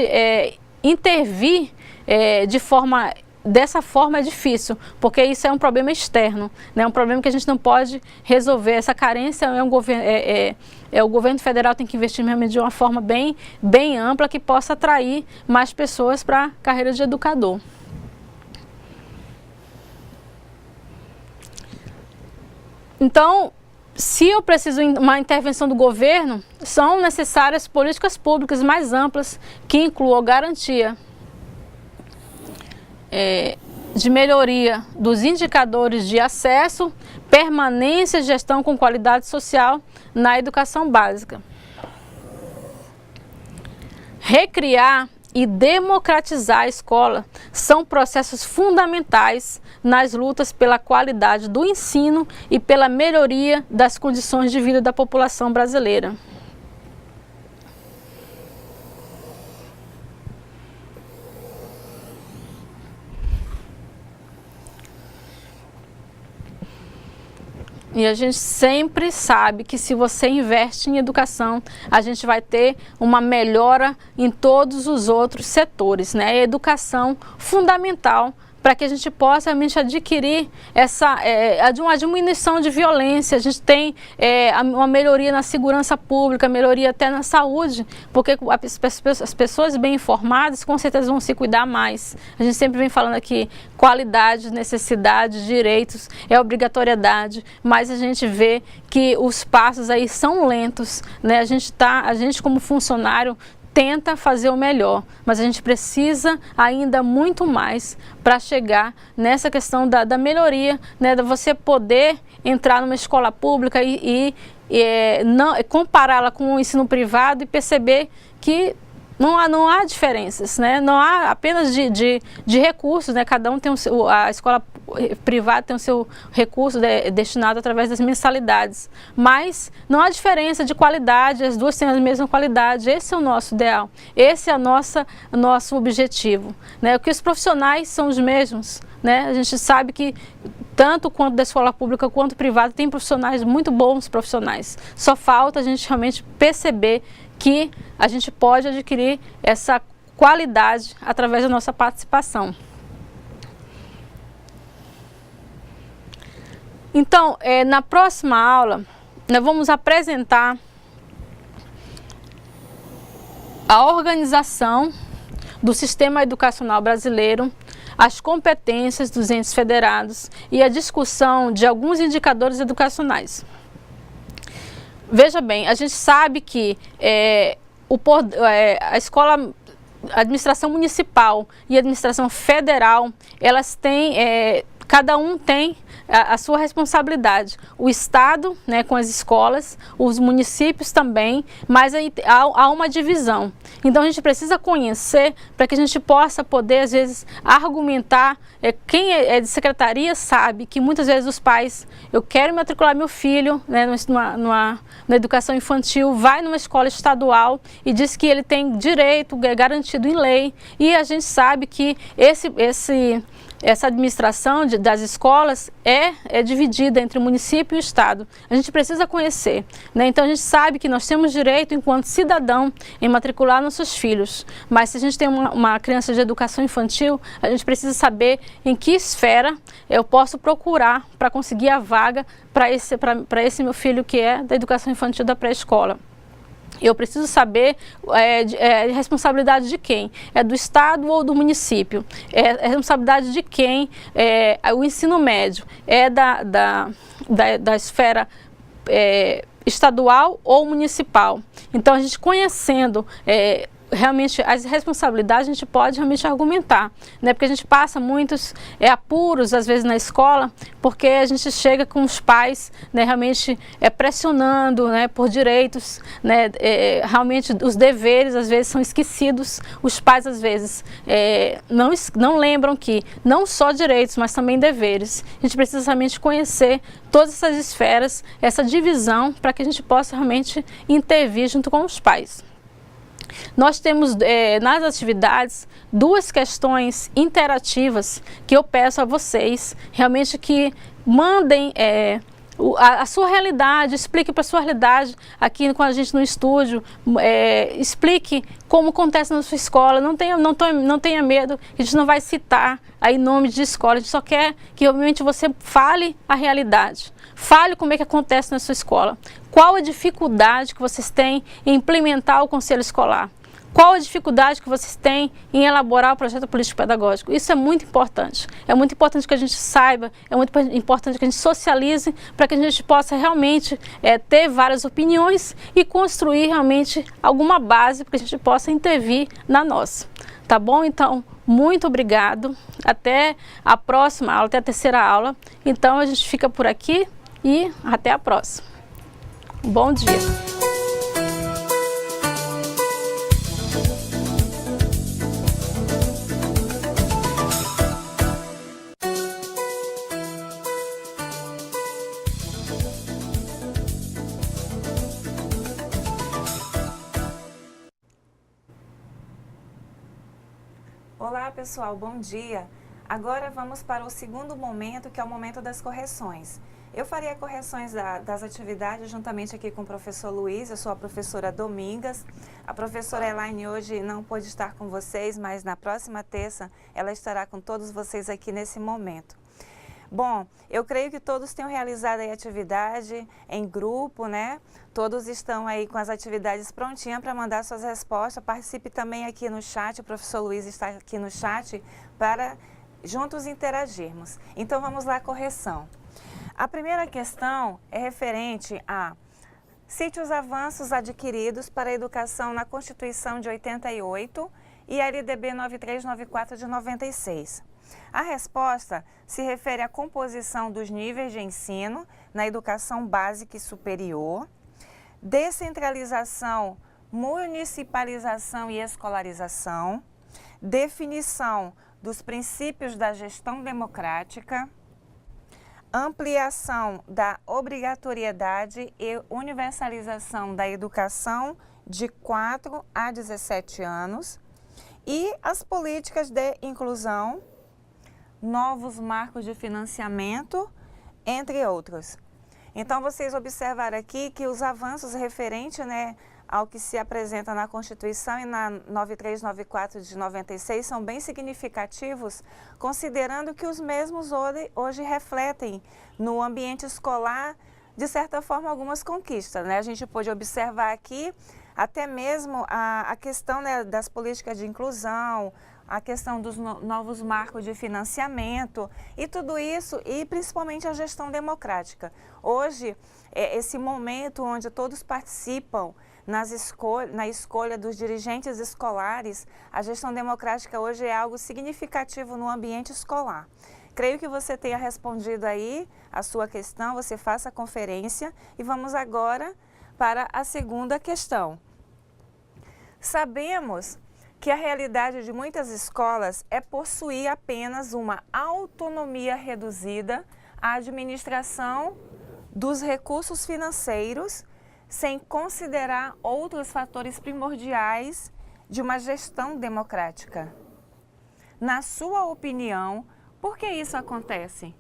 intervir dessa forma é difícil, porque isso é um problema externo, né? Um problema que a gente não pode resolver. Essa carência o governo federal tem que investir realmente de uma forma bem ampla, que possa atrair mais pessoas para a carreira de educador. Então, se eu preciso de uma intervenção do governo, são necessárias políticas públicas mais amplas, que incluam garantia de melhoria dos indicadores de acesso, permanência e gestão com qualidade social na educação básica. Recriar e democratizar a escola são processos fundamentais nas lutas pela qualidade do ensino e pela melhoria das condições de vida da população brasileira. E a gente sempre sabe que se você investe em educação, a gente vai ter uma melhora em todos os outros setores, né? A educação fundamental para que a gente possa realmente adquirir uma diminuição de violência. A gente tem uma melhoria na segurança pública, melhoria até na saúde, porque as pessoas bem informadas com certeza vão se cuidar mais. A gente sempre vem falando aqui qualidade, necessidade, direitos, obrigatoriedade, mas a gente vê que os passos aí são lentos, né? A gente como funcionário tenta fazer o melhor, mas a gente precisa ainda muito mais para chegar nessa questão da melhoria, né, de você poder entrar numa escola pública e compará-la com o ensino privado e perceber que não há diferenças, né? Não há apenas de recursos, né? Cada um tem a escola privada tem o seu recurso destinado através das mensalidades, mas não há diferença de qualidade, as duas têm a mesma qualidade. Esse é o nosso ideal, esse é o nosso objetivo, né? Porque os profissionais são os mesmos, né? A gente sabe que tanto quanto da escola pública quanto privada tem profissionais, muito bons profissionais. Só falta a gente realmente perceber que a gente pode adquirir essa qualidade através da nossa participação. Então, na próxima aula, nós vamos apresentar a organização do sistema educacional brasileiro, as competências dos entes federados e a discussão de alguns indicadores educacionais. Veja bem, a gente sabe que a escola, a administração municipal e a administração federal, elas têm, cada um tem a sua responsabilidade. O Estado, né, com as escolas, os municípios também, mas aí há uma divisão. Então a gente precisa conhecer para que a gente possa poder, às vezes, argumentar. Quem é de secretaria sabe que muitas vezes os pais, eu quero matricular meu filho, né, na educação infantil, vai numa escola estadual e diz que ele tem direito garantido em lei, e a gente sabe que essa administração das escolas é dividida entre o município e o Estado. A gente precisa conhecer, né? Então a gente sabe que nós temos direito, enquanto cidadão, em matricular nossos filhos. Mas se a gente tem uma criança de educação infantil, a gente precisa saber em que esfera eu posso procurar para conseguir a vaga para esse meu filho que é da educação infantil da pré-escola. Eu preciso saber responsabilidade de quem? É do Estado ou do município? É responsabilidade de quem? O ensino médio é da esfera estadual ou municipal? Então, a gente conhecendo realmente as responsabilidades, a gente pode realmente argumentar, né? Porque a gente passa muitos apuros, às vezes, na escola, porque a gente chega com os pais, né, realmente pressionando, né, por direitos, né, realmente os deveres, às vezes, são esquecidos. Os pais, às vezes, não lembram que não só direitos, mas também deveres. A gente precisa realmente conhecer todas essas esferas, essa divisão, para que a gente possa realmente intervir junto com os pais. Nós temos nas atividades duas questões interativas que eu peço a vocês realmente que mandem a sua realidade, explique para a sua realidade aqui com a gente no estúdio, explique como acontece na sua escola, não tenha medo, a gente não vai citar aí nomes de escola, a gente só quer que realmente você fale a realidade, fale como é que acontece na sua escola, qual a dificuldade que vocês têm em implementar o conselho escolar, qual a dificuldade que vocês têm em elaborar o projeto político-pedagógico. Isso é muito importante. É muito importante que a gente saiba, é muito importante que a gente socialize para que a gente possa realmente ter várias opiniões e construir realmente alguma base para que a gente possa intervir na nossa. Tá bom? Então, muito obrigado. Até a próxima aula, até a terceira aula. Então, a gente fica por aqui e até a próxima. Bom dia. Olá pessoal, bom dia! Agora vamos para o segundo momento, que é o momento das correções. Eu farei correções das atividades juntamente aqui com o professor Luiz, eu sou a professora Domingas. A professora Elaine hoje não pôde estar com vocês, mas na próxima terça ela estará com todos vocês aqui nesse momento. Bom, eu creio que todos tenham realizado a atividade em grupo, né? Todos estão aí com as atividades prontinhas para mandar suas respostas. Participe também aqui no chat, o professor Luiz está aqui no chat para juntos interagirmos. Então vamos lá, correção. A primeira questão é referente a cite os avanços adquiridos para a educação na Constituição de 88 e a LDB 9394 de 96. A resposta se refere à composição dos níveis de ensino na educação básica e superior, descentralização, municipalização e escolarização, definição dos princípios da gestão democrática, ampliação da obrigatoriedade e universalização da educação de 4 a 17 anos e as políticas de inclusão, novos marcos de financiamento, entre outros. Então, vocês observaram aqui que os avanços referentes, né, ao que se apresenta na Constituição e na 9394 de 96 são bem significativos, considerando que os mesmos hoje refletem no ambiente escolar, de certa forma, algumas conquistas, né? A gente pôde observar aqui até mesmo a questão, né, das políticas de inclusão, a questão dos novos marcos de financiamento e tudo isso, e principalmente a gestão democrática. Hoje, esse momento onde todos participam na escolha dos dirigentes escolares, a gestão democrática hoje é algo significativo no ambiente escolar. Creio que você tenha respondido aí a sua questão, você faça a conferência e vamos agora para a segunda questão. Sabemos que a realidade de muitas escolas é possuir apenas uma autonomia reduzida à administração dos recursos financeiros, sem considerar outros fatores primordiais de uma gestão democrática. Na sua opinião, por que isso acontece?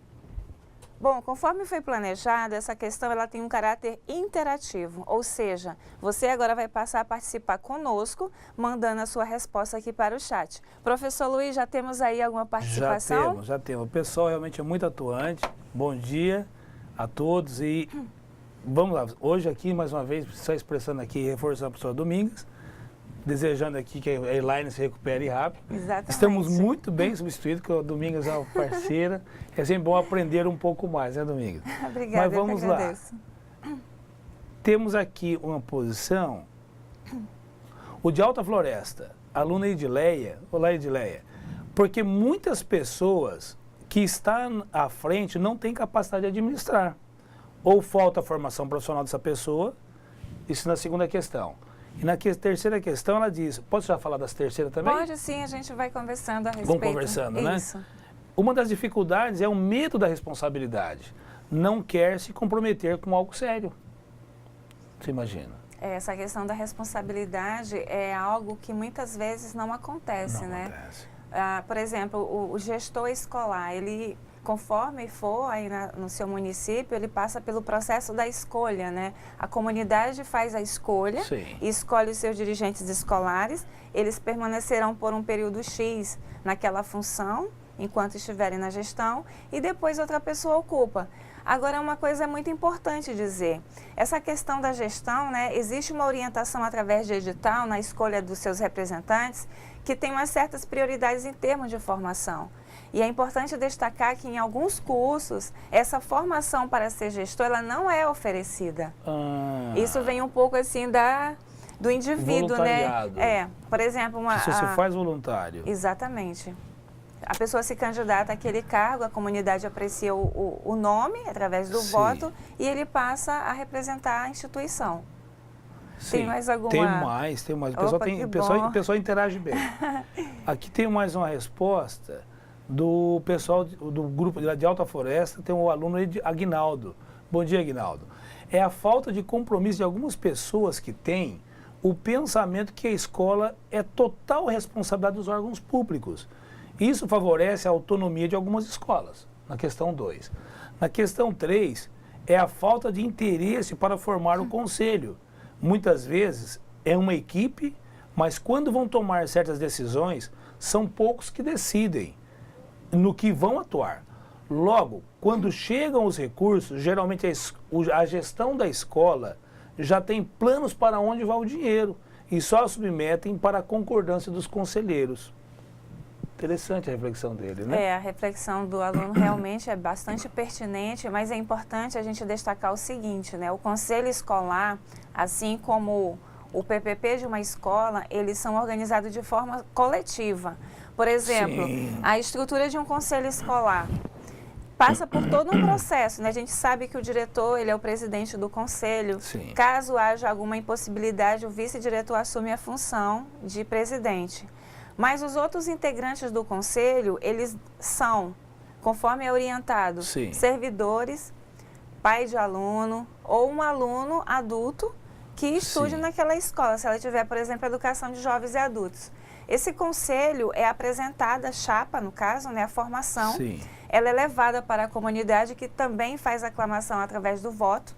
Bom, conforme foi planejado, essa questão ela tem um caráter interativo, ou seja, você agora vai passar a participar conosco, mandando a sua resposta aqui para o chat. Professor Luiz, já temos aí alguma participação? Já temos. O pessoal realmente é muito atuante. Bom dia a todos e vamos lá. Hoje aqui, mais uma vez, só expressando aqui, reforçando a professora Domingas, desejando aqui que a Elaine se recupere rápido. Exatamente. Estamos muito bem substituídos, porque a Domingas é uma parceira. É sempre bom aprender um pouco mais, né, Domingas? Obrigada, mas vamos lá. Temos aqui uma posição, o de Alta Floresta, aluna Edileia. Olá, Edileia. Porque muitas pessoas que estão à frente não têm capacidade de administrar. Ou falta formação profissional dessa pessoa, isso na segunda questão. E na terceira questão ela diz, posso já falar das terceiras também? Pode sim, a gente vai conversando a respeito. Vamos conversando, né? Isso. Uma das dificuldades é o medo da responsabilidade. Não quer se comprometer com algo sério. Você imagina? Essa questão da responsabilidade é algo que muitas vezes não acontece, né? Acontece. Por exemplo, o gestor escolar, ele, conforme for aí no seu município, ele passa pelo processo da escolha, né? A comunidade faz a escolha, Sim. E escolhe os seus dirigentes escolares, eles permanecerão por um período X naquela função, enquanto estiverem na gestão, e depois outra pessoa ocupa. Agora, uma coisa muito importante dizer, essa questão da gestão, né, existe uma orientação através de edital na escolha dos seus representantes que tem umas certas prioridades em termos de formação. E é importante destacar que em alguns cursos, essa formação para ser gestor, ela não é oferecida. Isso vem um pouco assim do indivíduo, né? Por exemplo, se você faz voluntário. Exatamente. A pessoa se candidata àquele cargo, a comunidade aprecia o nome através do voto e ele passa a representar a instituição. Sim. Tem mais alguma? Tem mais. O pessoal interage bem. Aqui tem mais uma resposta do pessoal do grupo de Alta Floresta, tem um aluno Aguinaldo. Bom dia, Aguinaldo. É a falta de compromisso de algumas pessoas que têm o pensamento que a escola é total responsabilidade dos órgãos públicos. Isso favorece a autonomia de algumas escolas, na questão 2. Na questão 3, é a falta de interesse para formar o conselho. Muitas vezes é uma equipe, mas quando vão tomar certas decisões, são poucos que decidem no que vão atuar. Logo, quando chegam os recursos, geralmente a gestão da escola já tem planos para onde vai o dinheiro e só submetem para a concordância dos conselheiros. Interessante a reflexão dele, né? A reflexão do aluno realmente é bastante pertinente, mas é importante a gente destacar o seguinte, né? O conselho escolar, assim como o PPP de uma escola, eles são organizados de forma coletiva. Por exemplo, a estrutura de um conselho escolar passa por todo um processo, né? A gente sabe que o diretor, ele é o presidente do conselho. Sim. Caso haja alguma impossibilidade, o vice-diretor assume a função de presidente. Mas os outros integrantes do conselho, eles são, conforme é orientado, servidores, pai de aluno ou um aluno adulto que estude naquela escola, se ela tiver, por exemplo, educação de jovens e adultos. Esse conselho é apresentada, a chapa, no caso, né, a formação, ela é levada para a comunidade que também faz aclamação através do voto.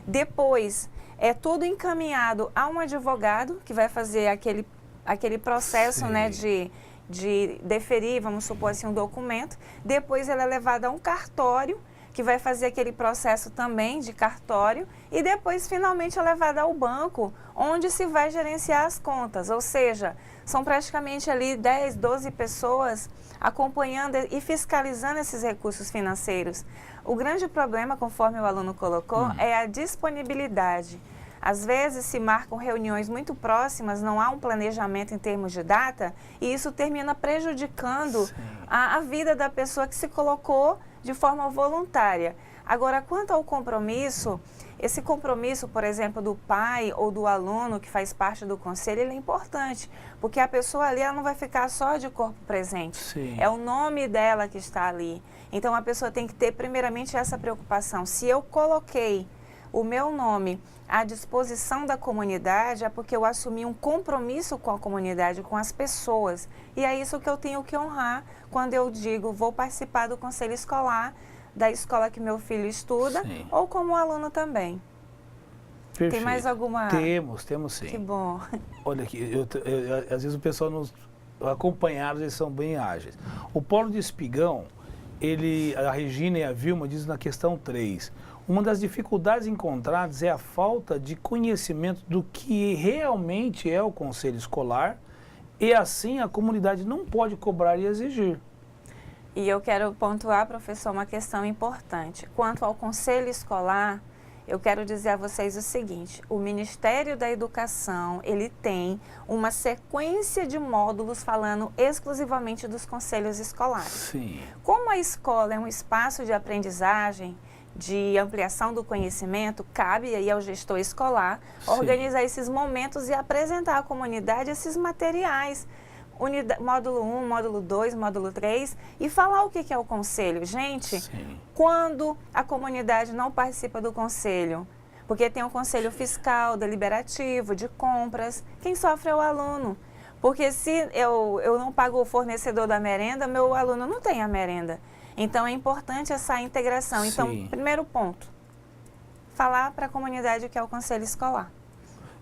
Depois, é tudo encaminhado a um advogado que vai fazer aquele processo, né, de deferir, vamos supor assim, um documento. Depois ele é levado a um cartório, que vai fazer aquele processo também de cartório, e depois finalmente é levado ao banco, onde se vai gerenciar as contas. Ou seja, são praticamente ali 10, 12 pessoas acompanhando e fiscalizando esses recursos financeiros. O grande problema, conforme o aluno colocou, é a disponibilidade. Às vezes se marcam reuniões muito próximas, não há um planejamento em termos de data, e isso termina prejudicando a vida da pessoa que se colocou de forma voluntária. Agora, quanto ao compromisso, esse compromisso, por exemplo, do pai ou do aluno que faz parte do conselho, ele é importante, porque a pessoa ali ela não vai ficar só de corpo presente. É o nome dela que está ali. Então, a pessoa tem que ter, primeiramente, essa preocupação. Se eu coloquei o meu nome à disposição da comunidade, é porque eu assumi um compromisso com a comunidade, com as pessoas. E é isso que eu tenho que honrar quando eu digo, vou participar do conselho escolar, da escola que meu filho estuda, ou como aluno também. Perfeito. Tem mais alguma? Temos sim. Que bom. Olha aqui, às vezes o pessoal nos acompanhados, eles são bem ágeis. O Polo de Espigão, a Regina e a Vilma dizem na questão 3, uma das dificuldades encontradas é a falta de conhecimento do que realmente é o conselho escolar, e assim a comunidade não pode cobrar e exigir. E eu quero pontuar, professor, uma questão importante. Quanto ao conselho escolar, eu quero dizer a vocês o seguinte, o Ministério da Educação, ele tem uma sequência de módulos falando exclusivamente dos conselhos escolares. Sim. Como a escola é um espaço de aprendizagem, de ampliação do conhecimento, cabe aí ao gestor escolar organizar esses momentos e apresentar à comunidade esses materiais, módulo 1, módulo 2, módulo 3, e falar o que é o conselho. Gente, quando a comunidade não participa do conselho, porque tem o conselho fiscal, deliberativo, de compras, quem sofre é o aluno. Porque se eu não pago o fornecedor da merenda, meu aluno não tem a merenda. Então, é importante essa integração. Então, primeiro ponto, falar para a comunidade o que é o conselho escolar.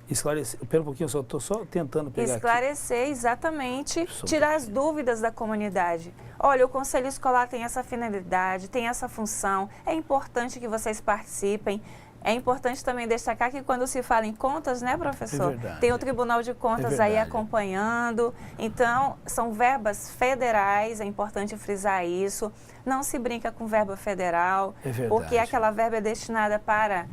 Esclarecer, pera um pouquinho, estou só tentando pegar Esclarecer, aqui. Exatamente, tirar as dúvidas da comunidade. Olha, o conselho escolar tem essa finalidade, tem essa função, é importante que vocês participem. É importante também destacar que quando se fala em contas, né, professor? Tem o Tribunal de Contas aí acompanhando. Então, são verbas federais, é importante frisar isso. Não se brinca com verba federal, porque aquela verba é destinada para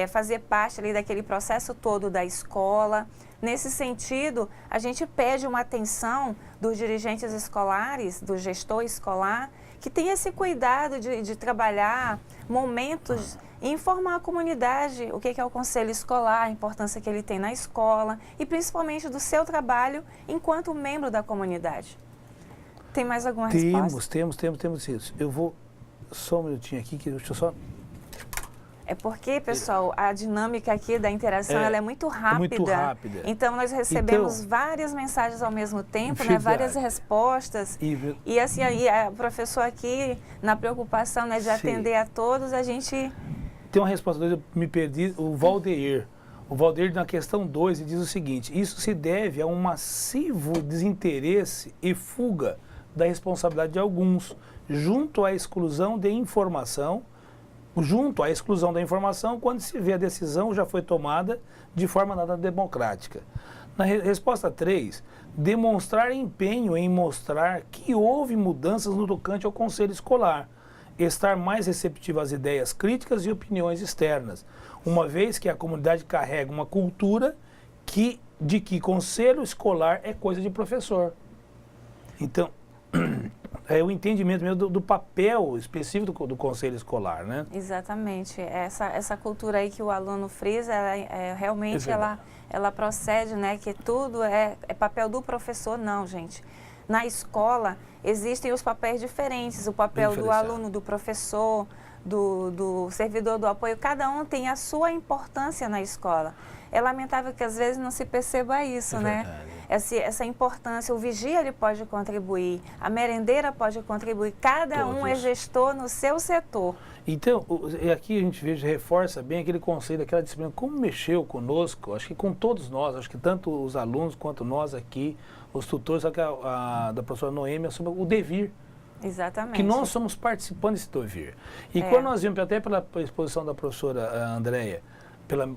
fazer parte ali daquele processo todo da escola. Nesse sentido, a gente pede uma atenção dos dirigentes escolares, do gestor escolar, que tenha esse cuidado de trabalhar momentos e informar a comunidade o que é o conselho escolar, a importância que ele tem na escola e principalmente do seu trabalho enquanto membro da comunidade. Tem mais alguma resposta? Temos isso. Eu vou só um minutinho aqui, deixa eu só... É porque, pessoal, a dinâmica aqui da interação ela é muito rápida. Muito rápida. Então, nós recebemos várias mensagens ao mesmo tempo, né, várias respostas. E assim, aí, a professora aqui, na preocupação, né, de atender a todos, a gente... Tem uma resposta, eu me perdi, o Valdeir. O Valdeir, na questão 2, ele diz o seguinte, isso se deve a um massivo desinteresse e fuga da responsabilidade de alguns, junto à exclusão da informação, quando se vê a decisão já foi tomada de forma nada democrática. Na resposta 3, demonstrar empenho em mostrar que houve mudanças no tocante ao conselho escolar, estar mais receptivo às ideias críticas e opiniões externas, uma vez que a comunidade carrega uma cultura de que conselho escolar é coisa de professor. Então, é o entendimento mesmo do papel específico do conselho escolar, né? Exatamente. Essa cultura aí que o aluno frisa, realmente ela procede, né, que tudo é papel do professor, não, gente. Na escola existem os papéis diferentes, o papel do aluno, do professor, do servidor do apoio, cada um tem a sua importância na escola. É lamentável que às vezes não se perceba isso, né? Essa importância, o vigia ele pode contribuir, a merendeira pode contribuir, cada um é gestor no seu setor. Então, aqui a gente reforça bem aquele conceito daquela disciplina, como mexeu conosco, acho que com todos nós, acho que tanto os alunos quanto nós aqui, os tutores, só que da professora Noêmia, sobre o devir. Exatamente. Que nós somos participantes desse devir. E quando nós vimos, até pela exposição da professora Andréia, pela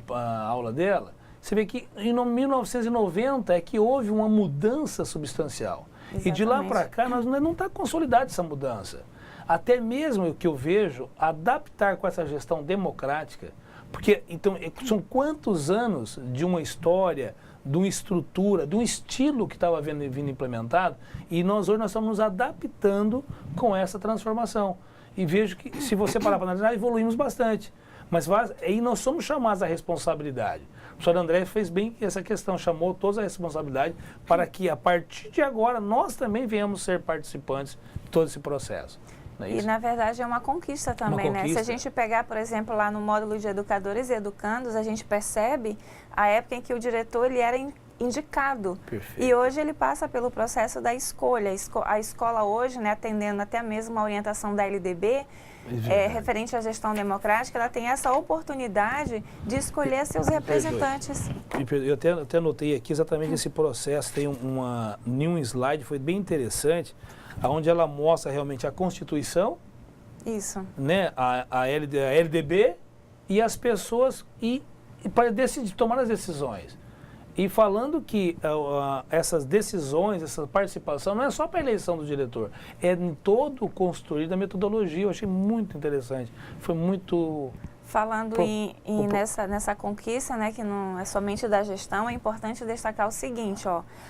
aula dela, você vê que em 1990 é que houve uma mudança substancial. Exatamente. E de lá para cá, nós não está consolidada essa mudança. Até mesmo o que eu vejo, adaptar com essa gestão democrática, porque então são quantos anos de uma história, de uma estrutura, de um estilo que estava vindo implementado, e hoje nós estamos nos adaptando com essa transformação. E vejo que, se você parar para analisar, evoluímos bastante. Mas aí nós somos chamados à responsabilidade. O professor André fez bem essa questão, chamou todos a responsabilidade para que, a partir de agora, nós também venhamos ser participantes de todo esse processo. E, na verdade, é uma conquista também, né? Se a gente pegar, por exemplo, lá no módulo de educadores e educandos, a gente percebe a época em que o diretor ele era indicado. Perfeito. E hoje ele passa pelo processo da escolha. A escola hoje, né, atendendo até mesmo a orientação da LDB, referente à gestão democrática, ela tem essa oportunidade de escolher seus representantes. Eu até notei aqui exatamente esse processo, tem um slide, foi bem interessante, onde ela mostra realmente a Constituição, isso, né, a LDB e as pessoas para tomar as decisões. E falando que essas decisões, essa participação, não é só para a eleição do diretor, é em todo o construir da metodologia. Eu achei muito interessante, foi muito... Falando nessa conquista, né, que não é somente da gestão, é importante destacar o seguinte,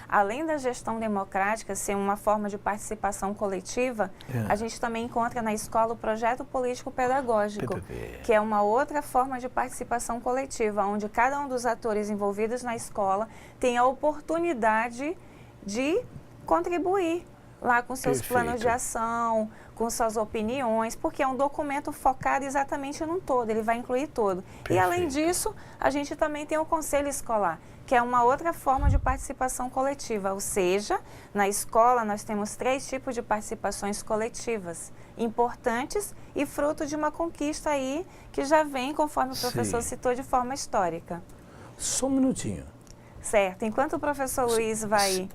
além da gestão democrática ser uma forma de participação coletiva, a gente também encontra na escola o projeto político-pedagógico, que é uma outra forma de participação coletiva, onde cada um dos atores envolvidos na escola tem a oportunidade de contribuir lá com seus planos de ação, com suas opiniões, porque é um documento focado exatamente num todo, ele vai incluir todo. E além disso, a gente também tem o conselho escolar, que é uma outra forma de participação coletiva, ou seja, na escola nós temos 3 tipos de participações coletivas, importantes e fruto de uma conquista aí que já vem, conforme o professor citou, de forma histórica. Só um minutinho. Certo, enquanto o professor Luiz vai...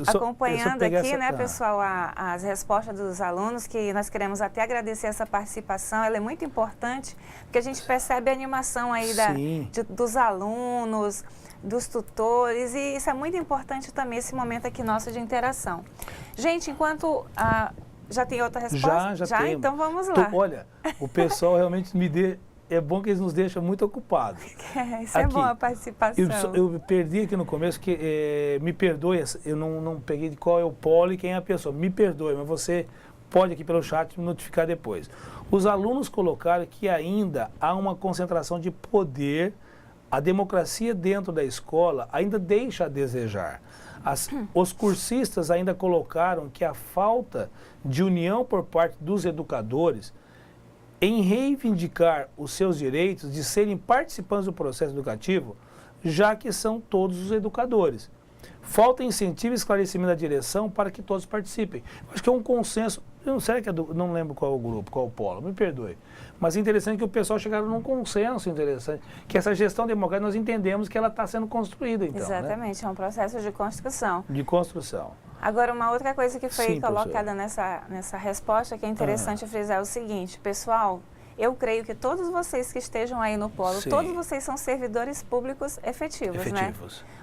acompanhando aqui, né, pessoal, as respostas dos alunos, que nós queremos até agradecer essa participação, ela é muito importante, porque a gente percebe a animação aí dos alunos, dos tutores, e isso é muito importante também, esse momento aqui nosso de interação. Gente, enquanto... já tem outra resposta? Já tem. Então vamos lá. Olha, o pessoal realmente é bom que eles nos deixam muito ocupados. Isso é bom a participação. Eu perdi aqui no começo, que me perdoe, eu não peguei de qual é o polo e quem é a pessoa. Me perdoe, mas você pode aqui pelo chat me notificar depois. Os alunos colocaram que ainda há uma concentração de poder, a democracia dentro da escola ainda deixa a desejar. Os cursistas ainda colocaram que a falta de união por parte dos educadores em reivindicar os seus direitos de serem participantes do processo educativo, já que são todos os educadores. Falta incentivo e esclarecimento da direção para que todos participem. Acho que é um consenso, não lembro qual é o grupo, qual é o polo, me perdoe. Mas é interessante que o pessoal chegaram num consenso interessante, que essa gestão democrática nós entendemos que ela está sendo construída, então. Exatamente, né? É um processo de construção. De construção. Agora, uma outra coisa que foi colocada nessa resposta que é interessante frisar é o seguinte, pessoal, eu creio que todos vocês que estejam aí no polo, todos vocês são servidores públicos efetivos, né?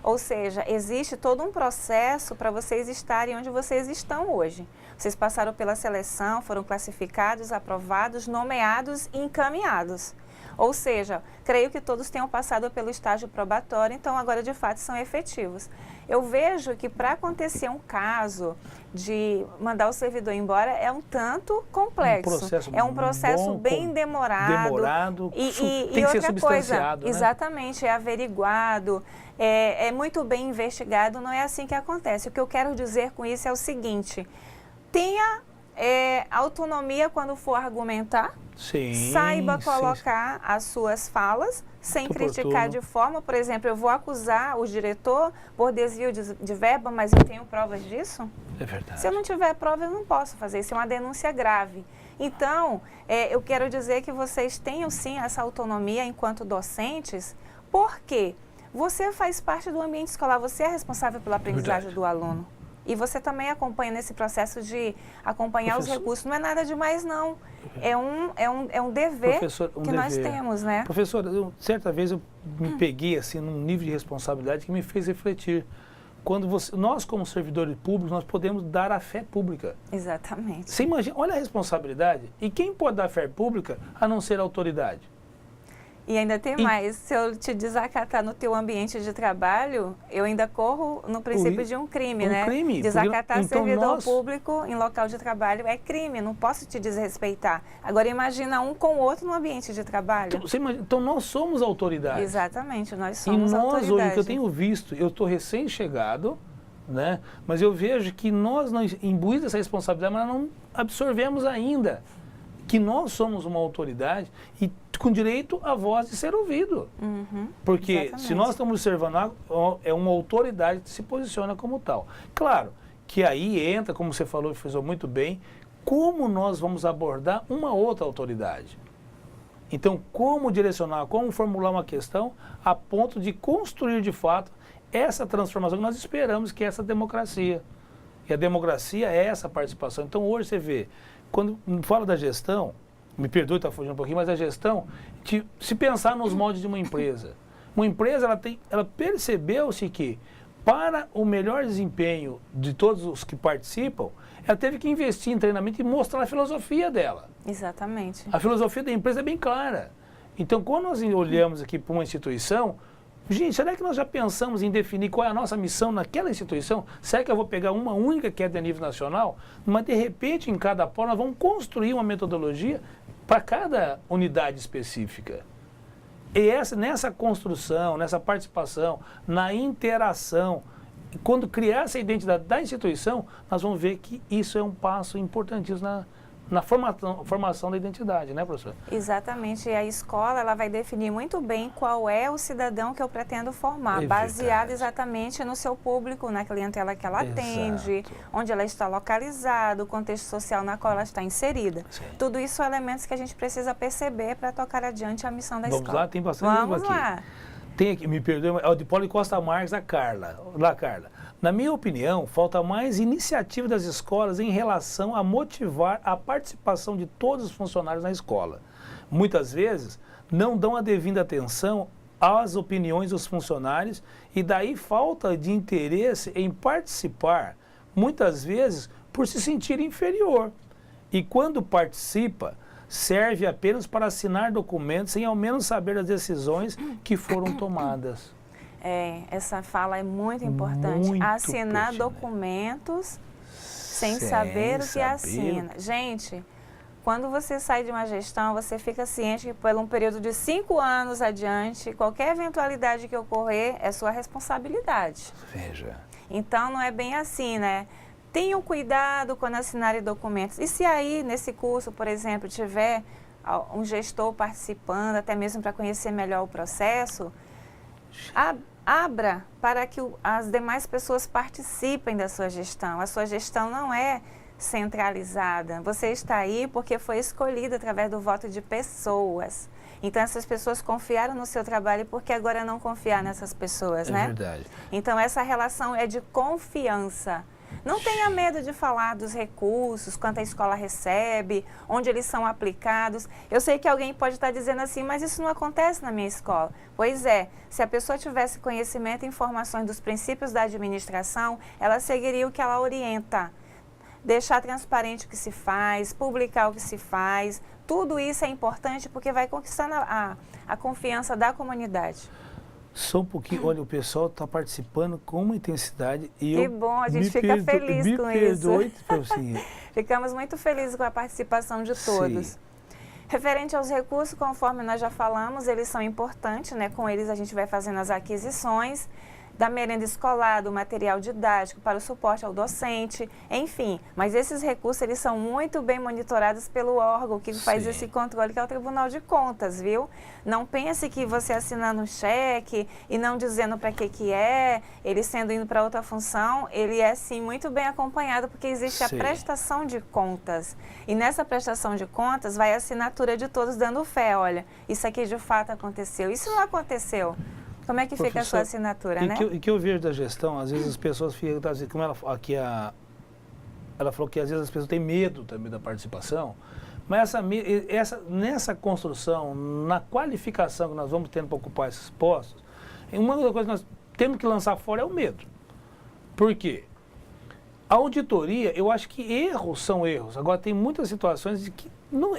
Ou seja, existe todo um processo para vocês estarem onde vocês estão hoje. Vocês passaram pela seleção, foram classificados, aprovados, nomeados e encaminhados. Ou seja, creio que todos tenham passado pelo estágio probatório, então agora de fato são efetivos. Eu vejo que para acontecer um caso de mandar o servidor embora é um tanto complexo. É um processo bem demorado. E tem que ser outra coisa, né? Exatamente, é averiguado, é muito bem investigado, não é assim que acontece. O que eu quero dizer com isso é o seguinte, tenha autonomia quando for argumentar, saiba colocar as suas falas, sem criticar de forma, por exemplo, eu vou acusar o diretor por desvio de verba, mas eu tenho provas disso? É verdade. Se eu não tiver prova, eu não posso fazer, isso é uma denúncia grave. Então, eu quero dizer que vocês tenham sim essa autonomia enquanto docentes, porque você faz parte do ambiente escolar, você é responsável pela aprendizagem do aluno. E você também acompanha nesse processo de acompanhar os recursos. Não é nada demais, não. É um dever que nós temos, né? Professor, certa vez eu me peguei assim num nível de responsabilidade que me fez refletir. Quando nós, como servidores públicos, nós podemos dar a fé pública. Exatamente. Você imagina, olha a responsabilidade. E quem pode dar fé pública a não ser a autoridade? E ainda tem mais, se eu te desacatar no teu ambiente de trabalho, eu ainda corro no princípio de um crime, né? Crime. Desacatar então servidor público em local de trabalho é crime, não posso te desrespeitar. Agora imagina um com o outro no ambiente de trabalho. Então nós somos autoridade. Exatamente, nós somos autoridade. E nós hoje, o que eu tenho visto, eu estou recém-chegado, né? Mas eu vejo que nós imbuímos essa responsabilidade, mas não absorvemos ainda que nós somos uma autoridade e com direito à voz de ser ouvido. Porque exatamente. Se nós estamos observando, é uma autoridade que se posiciona como tal. Claro que aí entra, como você falou e fez muito bem, como nós vamos abordar uma outra autoridade. Então, como direcionar, como formular uma questão a ponto de construir de fato essa transformação que nós esperamos, que é essa democracia. E a democracia é essa participação. Então, hoje você vê, quando fala da gestão, me perdoe estar fugindo um pouquinho, mas a gestão, se pensar nos moldes de uma empresa ela percebeu-se que para o melhor desempenho de todos os que participam, ela teve que investir em treinamento e mostrar a filosofia dela. Exatamente. A filosofia da empresa é bem clara. Então, quando nós olhamos aqui para uma instituição, gente, será que nós já pensamos em definir qual é a nossa missão naquela instituição? Será que eu vou pegar uma única que é de nível nacional? Mas, de repente, em cada polo, nós vamos construir uma metodologia para cada unidade específica. E nessa construção, nessa participação, na interação, quando criar essa identidade da instituição, nós vamos ver que isso é um passo importantíssimo na formação da identidade, né, professor? Exatamente, e a escola ela vai definir muito bem qual é o cidadão que eu pretendo formar, baseado exatamente no seu público, na clientela que ela atende, onde ela está localizada, o contexto social na qual ela está inserida. Sim. Tudo isso são elementos que a gente precisa perceber para tocar adiante a missão da escola. Vamos lá, tem bastante Vamos aqui. Lá. Tem aqui, me perdoe, é o de Paulo Costa Marques, a Carla. Lá, Carla. Na minha opinião, falta mais iniciativa das escolas em relação a motivar a participação de todos os funcionários na escola. Muitas vezes, não dão a devida atenção às opiniões dos funcionários e daí falta de interesse em participar, muitas vezes por se sentir inferior. E quando participa, serve apenas para assinar documentos sem ao menos saber as decisões que foram tomadas. Essa fala é muito importante. Muito assinar documentos sem saber o que assina. Gente, quando você sai de uma gestão, você fica ciente que por um período de 5 anos adiante, qualquer eventualidade que ocorrer é sua responsabilidade. Veja. Então, não é bem assim, né? Tenham cuidado quando assinarem documentos. E se aí, nesse curso, por exemplo, tiver um gestor participando, até mesmo para conhecer melhor o processo, abra para que as demais pessoas participem da sua gestão. A sua gestão não é centralizada. Você está aí porque foi escolhido através do voto de pessoas. Então, essas pessoas confiaram no seu trabalho, porque agora não confiar nessas pessoas, né? É verdade. Então, essa relação é de confiança. Não tenha medo de falar dos recursos, quanto a escola recebe, onde eles são aplicados. Eu sei que alguém pode estar dizendo assim, mas isso não acontece na minha escola. Pois é, se a pessoa tivesse conhecimento e informações dos princípios da administração, ela seguiria o que ela orienta. Deixar transparente o que se faz, publicar o que se faz, tudo isso é importante porque vai conquistando a confiança da comunidade. Só um pouquinho, olha, o pessoal está participando com uma intensidade e que bom, a gente fica feliz com isso. Assim. Ficamos muito felizes com a participação de todos. Sim. Referente aos recursos, conforme nós já falamos, eles são importantes, né? Com eles a gente vai fazendo as aquisições. da merenda escolar, do material didático, para o suporte ao docente, enfim. Mas esses recursos, eles são muito bem monitorados pelo órgão que faz esse controle, que é o Tribunal de Contas, viu? Não pense que você assinando um cheque e não dizendo para que é, ele sendo indo para outra função, ele é sim muito bem acompanhado, porque existe a prestação de contas. E nessa prestação de contas vai a assinatura de todos dando fé, olha, isso aqui de fato aconteceu. Isso não aconteceu. Como é que fica a sua assinatura, né? E que eu vejo da gestão, às vezes as pessoas ficam, como ela falou que às vezes as pessoas têm medo também da participação, mas nessa construção, na qualificação que nós vamos tendo para ocupar esses postos, uma das coisas que nós temos que lançar fora é o medo. Por quê? A auditoria, eu acho que erros são erros. Agora, tem muitas situações de que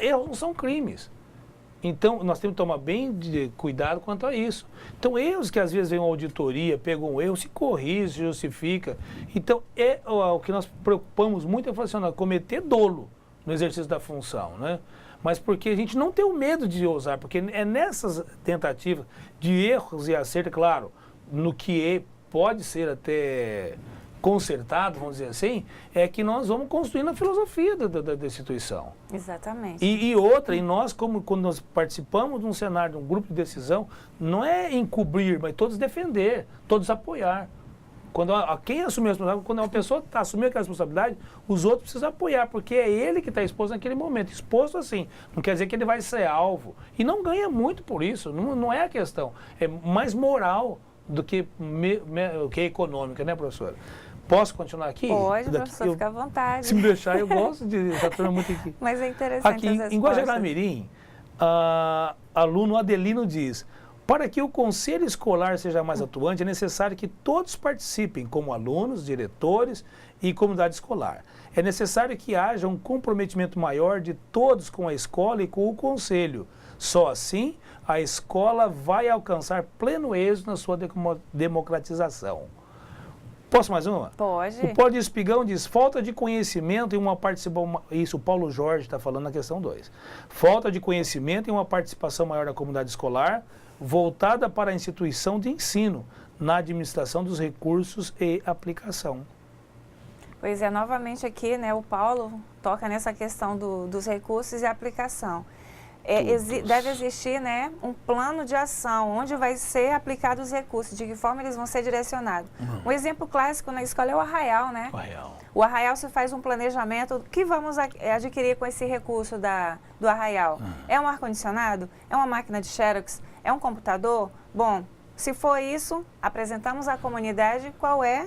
erros não são crimes. Então, nós temos que tomar bem cuidado quanto a isso. Então, erros que às vezes vem uma auditoria, pega um erro, se corrige, se justifica. Então, o que nós preocupamos muito é falar assim, cometer dolo no exercício da função, né? Mas porque a gente não tem o medo de ousar, porque é nessas tentativas de erros e acertos, claro, no que pode ser até consertado, vamos dizer assim, é que nós vamos construindo a filosofia da instituição. Exatamente. E nós, quando nós participamos de um cenário, de um grupo de decisão, não é encobrir, mas todos defender, todos apoiar. Quem assumiu a responsabilidade, quando uma pessoa assumiu aquela responsabilidade, os outros precisam apoiar, porque é ele que está exposto naquele momento. Exposto assim, não quer dizer que ele vai ser alvo. E não ganha muito por isso, não é a questão. É mais moral do que econômica, né, professora? Posso continuar aqui? Pode, professor, fica à vontade. Se me deixar, eu gosto de estar muito aqui. Mas é interessante aqui, em Guajará-Mirim, aluno Adelino diz, para que o conselho escolar seja mais atuante, é necessário que todos participem, como alunos, diretores e comunidade escolar. É necessário que haja um comprometimento maior de todos com a escola e com o conselho. Só assim, a escola vai alcançar pleno êxito na sua democratização. Posso mais uma? Pode. O Paulo de Espigão diz, falta de conhecimento e uma participação... Isso o Paulo Jorge está falando na questão 2. Falta de conhecimento e uma participação maior da comunidade escolar, voltada para a instituição de ensino, na administração dos recursos e aplicação. Pois é, novamente aqui, né, o Paulo toca nessa questão dos recursos e aplicação. Deve existir, né, um plano de ação, onde vai ser aplicados os recursos, de que forma eles vão ser direcionados. Um exemplo clássico na escola é o Arraial, né? O Arraial se faz um planejamento, o que vamos adquirir com esse recurso do Arraial? É um ar-condicionado? É uma máquina de xerox? É um computador? Bom, se for isso, apresentamos à comunidade qual é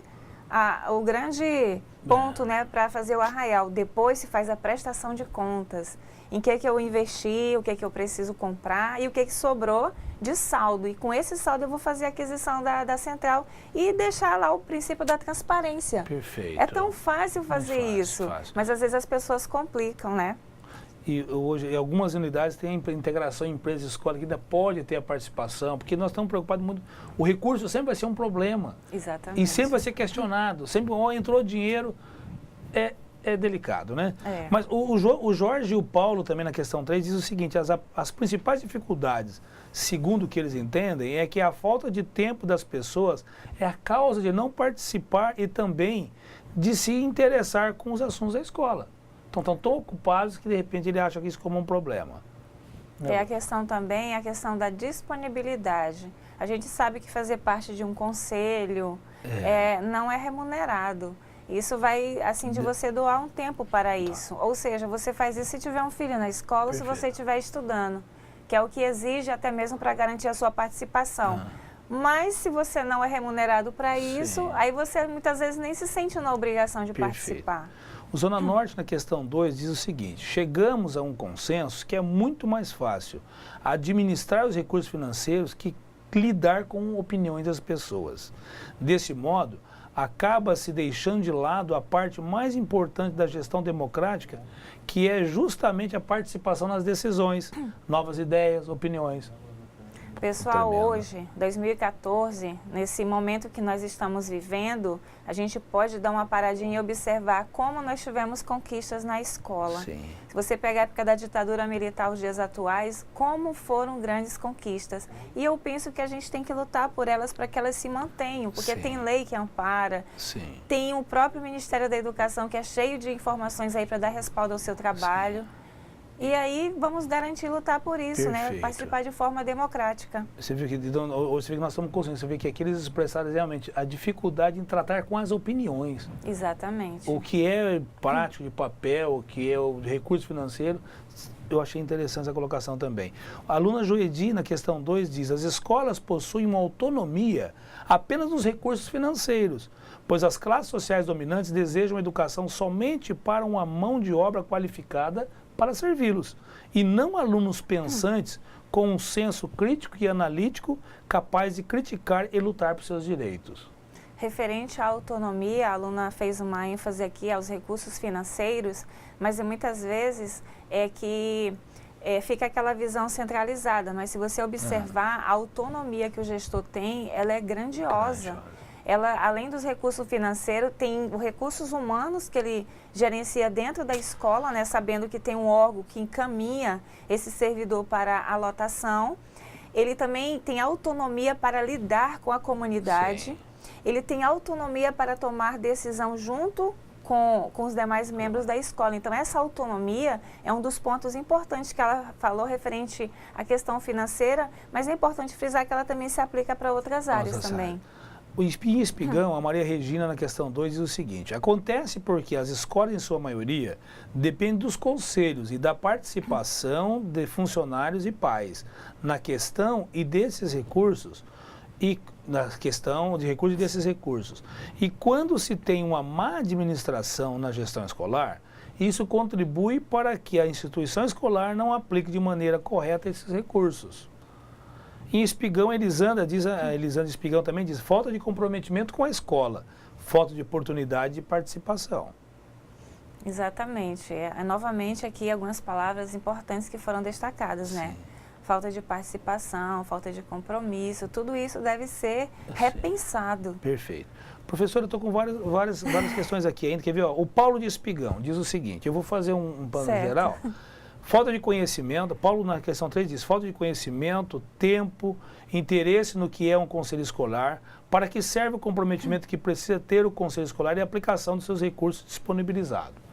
o grande ponto, né, para fazer o Arraial. Depois se faz a prestação de contas. Em que eu investi, o que eu preciso comprar e o que sobrou de saldo. E com esse saldo eu vou fazer a aquisição da central e deixar lá o princípio da transparência. Perfeito. É tão fácil fazer isso, mas às vezes as pessoas complicam, né? E hoje, em algumas unidades tem integração empresa e escola que ainda pode ter a participação, porque nós estamos preocupados muito. O recurso sempre vai ser um problema. Exatamente. E sempre vai ser questionado. Sempre, entrou dinheiro, é delicado, né? Mas o Jorge e o Paulo também na questão 3 diz o seguinte, as principais dificuldades, segundo o que eles entendem, é que a falta de tempo das pessoas é a causa de não participar e também de se interessar com os assuntos da escola. Então estão tão ocupados que de repente ele acha isso como um problema. A questão também é a questão da disponibilidade. A gente sabe que fazer parte de um conselho não é remunerado. Isso vai, assim, de você doar um tempo para isso. Ou seja, você faz isso se tiver um filho na escola, se você estiver estudando, que é o que exige até mesmo para garantir a sua participação. Mas se você não é remunerado para isso, aí você muitas vezes nem se sente na obrigação de participar. O Zona Norte, na questão 2, diz o seguinte, chegamos a um consenso que é muito mais fácil administrar os recursos financeiros que lidar com opiniões das pessoas. Desse modo, acaba se deixando de lado a parte mais importante da gestão democrática, que é justamente a participação nas decisões, novas ideias, opiniões. Pessoal, hoje, 2014, nesse momento que nós estamos vivendo, a gente pode dar uma paradinha e observar como nós tivemos conquistas na escola. Sim. Se você pegar a época da ditadura militar, os dias atuais, como foram grandes conquistas. E eu penso que a gente tem que lutar por elas para que elas se mantenham, porque tem lei que ampara, tem o próprio Ministério da Educação que é cheio de informações aí para dar respaldo ao seu trabalho. E aí vamos garantir lutar por isso, né? Participar de forma democrática. Você vê que nós estamos conscientes, você vê que aqui eles expressaram realmente a dificuldade em tratar com as opiniões. Exatamente. O que é prático de papel, o que é o recurso financeiro, eu achei interessante essa colocação também. A aluna Joedi, na questão 2, diz: as escolas possuem uma autonomia apenas nos recursos financeiros, pois as classes sociais dominantes desejam educação somente para uma mão de obra qualificada para servi-los, e não alunos pensantes com um senso crítico e analítico capaz de criticar e lutar por seus direitos. Referente à autonomia, a aluna fez uma ênfase aqui aos recursos financeiros, mas muitas vezes fica aquela visão centralizada, mas se você observar a autonomia que o gestor tem, ela é grandiosa. Ela, além dos recursos financeiros, tem os recursos humanos que ele gerencia dentro da escola, né, sabendo que tem um órgão que encaminha esse servidor para a lotação. Ele também tem autonomia para lidar com a comunidade. Ele tem autonomia para tomar decisão junto com os demais membros da escola. Então, essa autonomia é um dos pontos importantes que ela falou referente à questão financeira, mas é importante frisar que ela também se aplica para outras áreas também. Em Espigão, a Maria Regina, na questão 2, diz o seguinte: acontece porque as escolas, em sua maioria, dependem dos conselhos e da participação de funcionários e pais na questão e desses recursos, E quando se tem uma má administração na gestão escolar, isso contribui para que a instituição escolar não aplique de maneira correta esses recursos. Em Espigão, a Elisandra Espigão também diz: falta de comprometimento com a escola, falta de oportunidade de participação. Exatamente. Novamente aqui algumas palavras importantes que foram destacadas, né? Falta de participação, falta de compromisso, tudo isso deve ser repensado. Perfeito. Professora, eu estou com várias questões aqui ainda. Quer ver? Ó, o Paulo de Espigão diz o seguinte: eu vou fazer um plano geral. Falta de conhecimento, Paulo na questão 3 diz: falta de conhecimento, tempo, interesse no que é um conselho escolar, para que serve o comprometimento que precisa ter o conselho escolar e a aplicação dos seus recursos disponibilizados.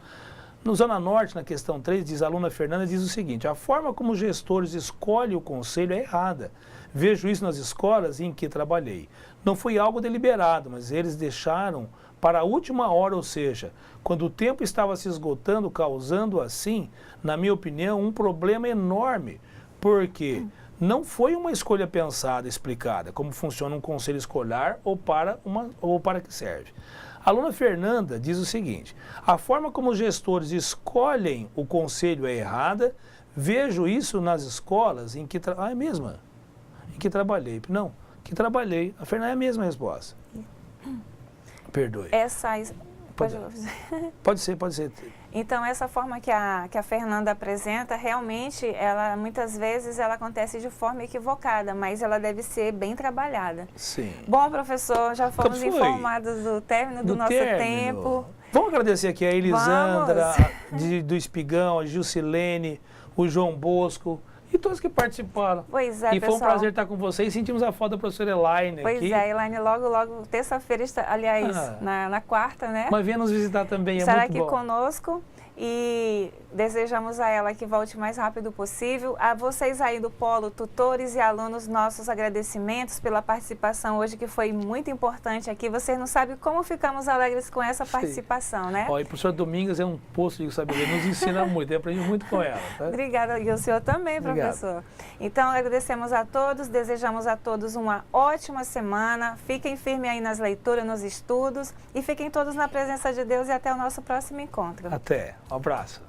No Zona Norte, na questão 3, diz a aluna Fernanda, diz o seguinte: a forma como os gestores escolhem o conselho é errada. Vejo isso nas escolas em que trabalhei. Não foi algo deliberado, mas eles deixaram para a última hora, ou seja, quando o tempo estava se esgotando, causando assim, na minha opinião, um problema enorme, porque não foi uma escolha pensada, explicada, como funciona um conselho escolar ou para que serve. A aluna Fernanda diz o seguinte: a forma como os gestores escolhem o conselho é errada, vejo isso nas escolas em que trabalhei. Não, que trabalhei. A Fernanda é a mesma resposta. Perdoe. Pode ser. Então, essa forma que a Fernanda apresenta, realmente, muitas vezes ela acontece de forma equivocada, mas ela deve ser bem trabalhada. Sim. Bom, professor, já fomos informados do término do nosso tempo. Vamos agradecer aqui a Elisandra, do Espigão, a Gilcilene, o João Bosco e todos que participaram. Pois é, e foi um prazer estar com vocês. Sentimos a falta da professora Elaine aqui. Pois é, Elaine logo, terça-feira, aliás, na quarta, né? Mas venha nos visitar também, estará aqui conosco e desejamos a ela que volte o mais rápido possível. A vocês aí do Polo, tutores e alunos, nossos agradecimentos pela participação hoje, que foi muito importante aqui. Vocês não sabem como ficamos alegres com essa participação, né? Ó, e a professora Domingas é um poço de sabedoria, nos ensina muito, eu aprendi muito com ela. Tá? Obrigada, e o senhor também, professor. Obrigado. Então, agradecemos a todos, desejamos a todos uma ótima semana, fiquem firmes aí nas leituras, nos estudos e fiquem todos na presença de Deus e até o nosso próximo encontro. Até, um abraço.